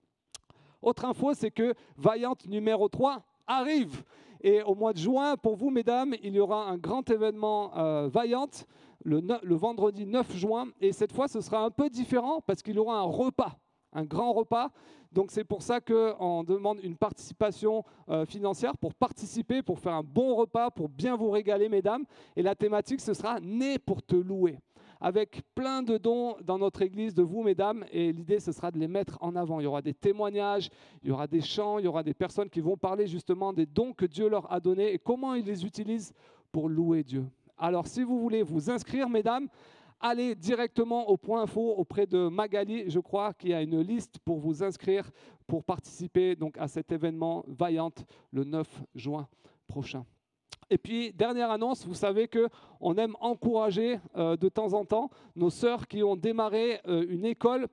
Autre info, c'est que Vaillante numéro 3 arrive. Et au mois de juin, pour vous, mesdames, il y aura un grand événement Vaillante le vendredi 9 juin. Et cette fois, ce sera un peu différent parce qu'il y aura un repas, un grand repas. Donc c'est pour ça qu'on demande une participation financière pour participer, pour faire un bon repas, pour bien vous régaler, mesdames. Et la thématique, ce sera « Né pour te louer ». Avec plein de dons dans notre église de vous, mesdames, et l'idée, ce sera de les mettre en avant. Il y aura des témoignages, il y aura des chants, il y aura des personnes qui vont parler justement des dons que Dieu leur a donnés et comment ils les utilisent pour louer Dieu. Alors, si vous voulez vous inscrire, mesdames, allez directement au point info auprès de Magali. Je crois qu'il y a une liste pour vous inscrire, pour participer donc, à cet événement Vaillante le 9 juin prochain. Et puis, dernière annonce, vous savez qu'on aime encourager de temps en temps nos sœurs qui ont démarré une école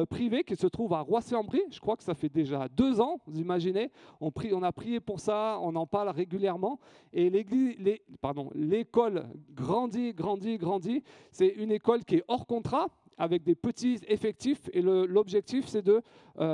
privée qui se trouve à Roissy-en-Brie. Je crois que ça fait déjà 2 ans, vous imaginez. On a prié pour ça, on en parle régulièrement. Et l'école grandit. C'est une école qui est hors contrat. avec des petits effectifs. Et l'objectif, c'est de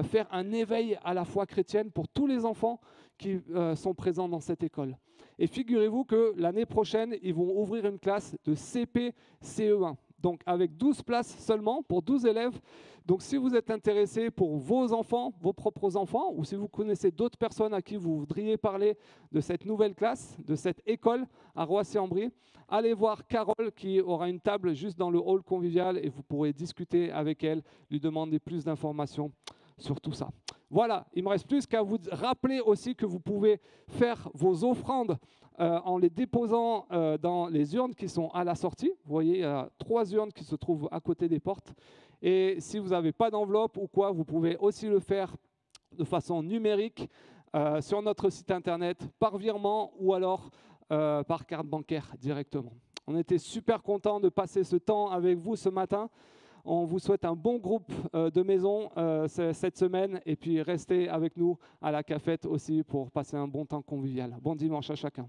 faire un éveil à la foi chrétienne pour tous les enfants qui sont présents dans cette école. Et figurez-vous que l'année prochaine, ils vont ouvrir une classe de CP CE1. Donc avec 12 places seulement pour 12 élèves. Donc si vous êtes intéressé pour vos enfants, vos propres enfants, ou si vous connaissez d'autres personnes à qui vous voudriez parler de cette nouvelle classe, de cette école à Roissy-en-Brie, allez voir Carole qui aura une table juste dans le hall convivial et vous pourrez discuter avec elle, lui demander plus d'informations sur tout ça. Voilà, il ne me reste plus qu'à vous rappeler aussi que vous pouvez faire vos offrandes en les déposant dans les urnes qui sont à la sortie. Vous voyez, il y a 3 urnes qui se trouvent à côté des portes. Et si vous n'avez pas d'enveloppe ou quoi, vous pouvez aussi le faire de façon numérique sur notre site internet, par virement ou alors par carte bancaire directement. On était super contents de passer ce temps avec vous ce matin. On vous souhaite un bon groupe de maison cette semaine et puis restez avec nous à la cafette aussi pour passer un bon temps convivial. Bon dimanche à chacun.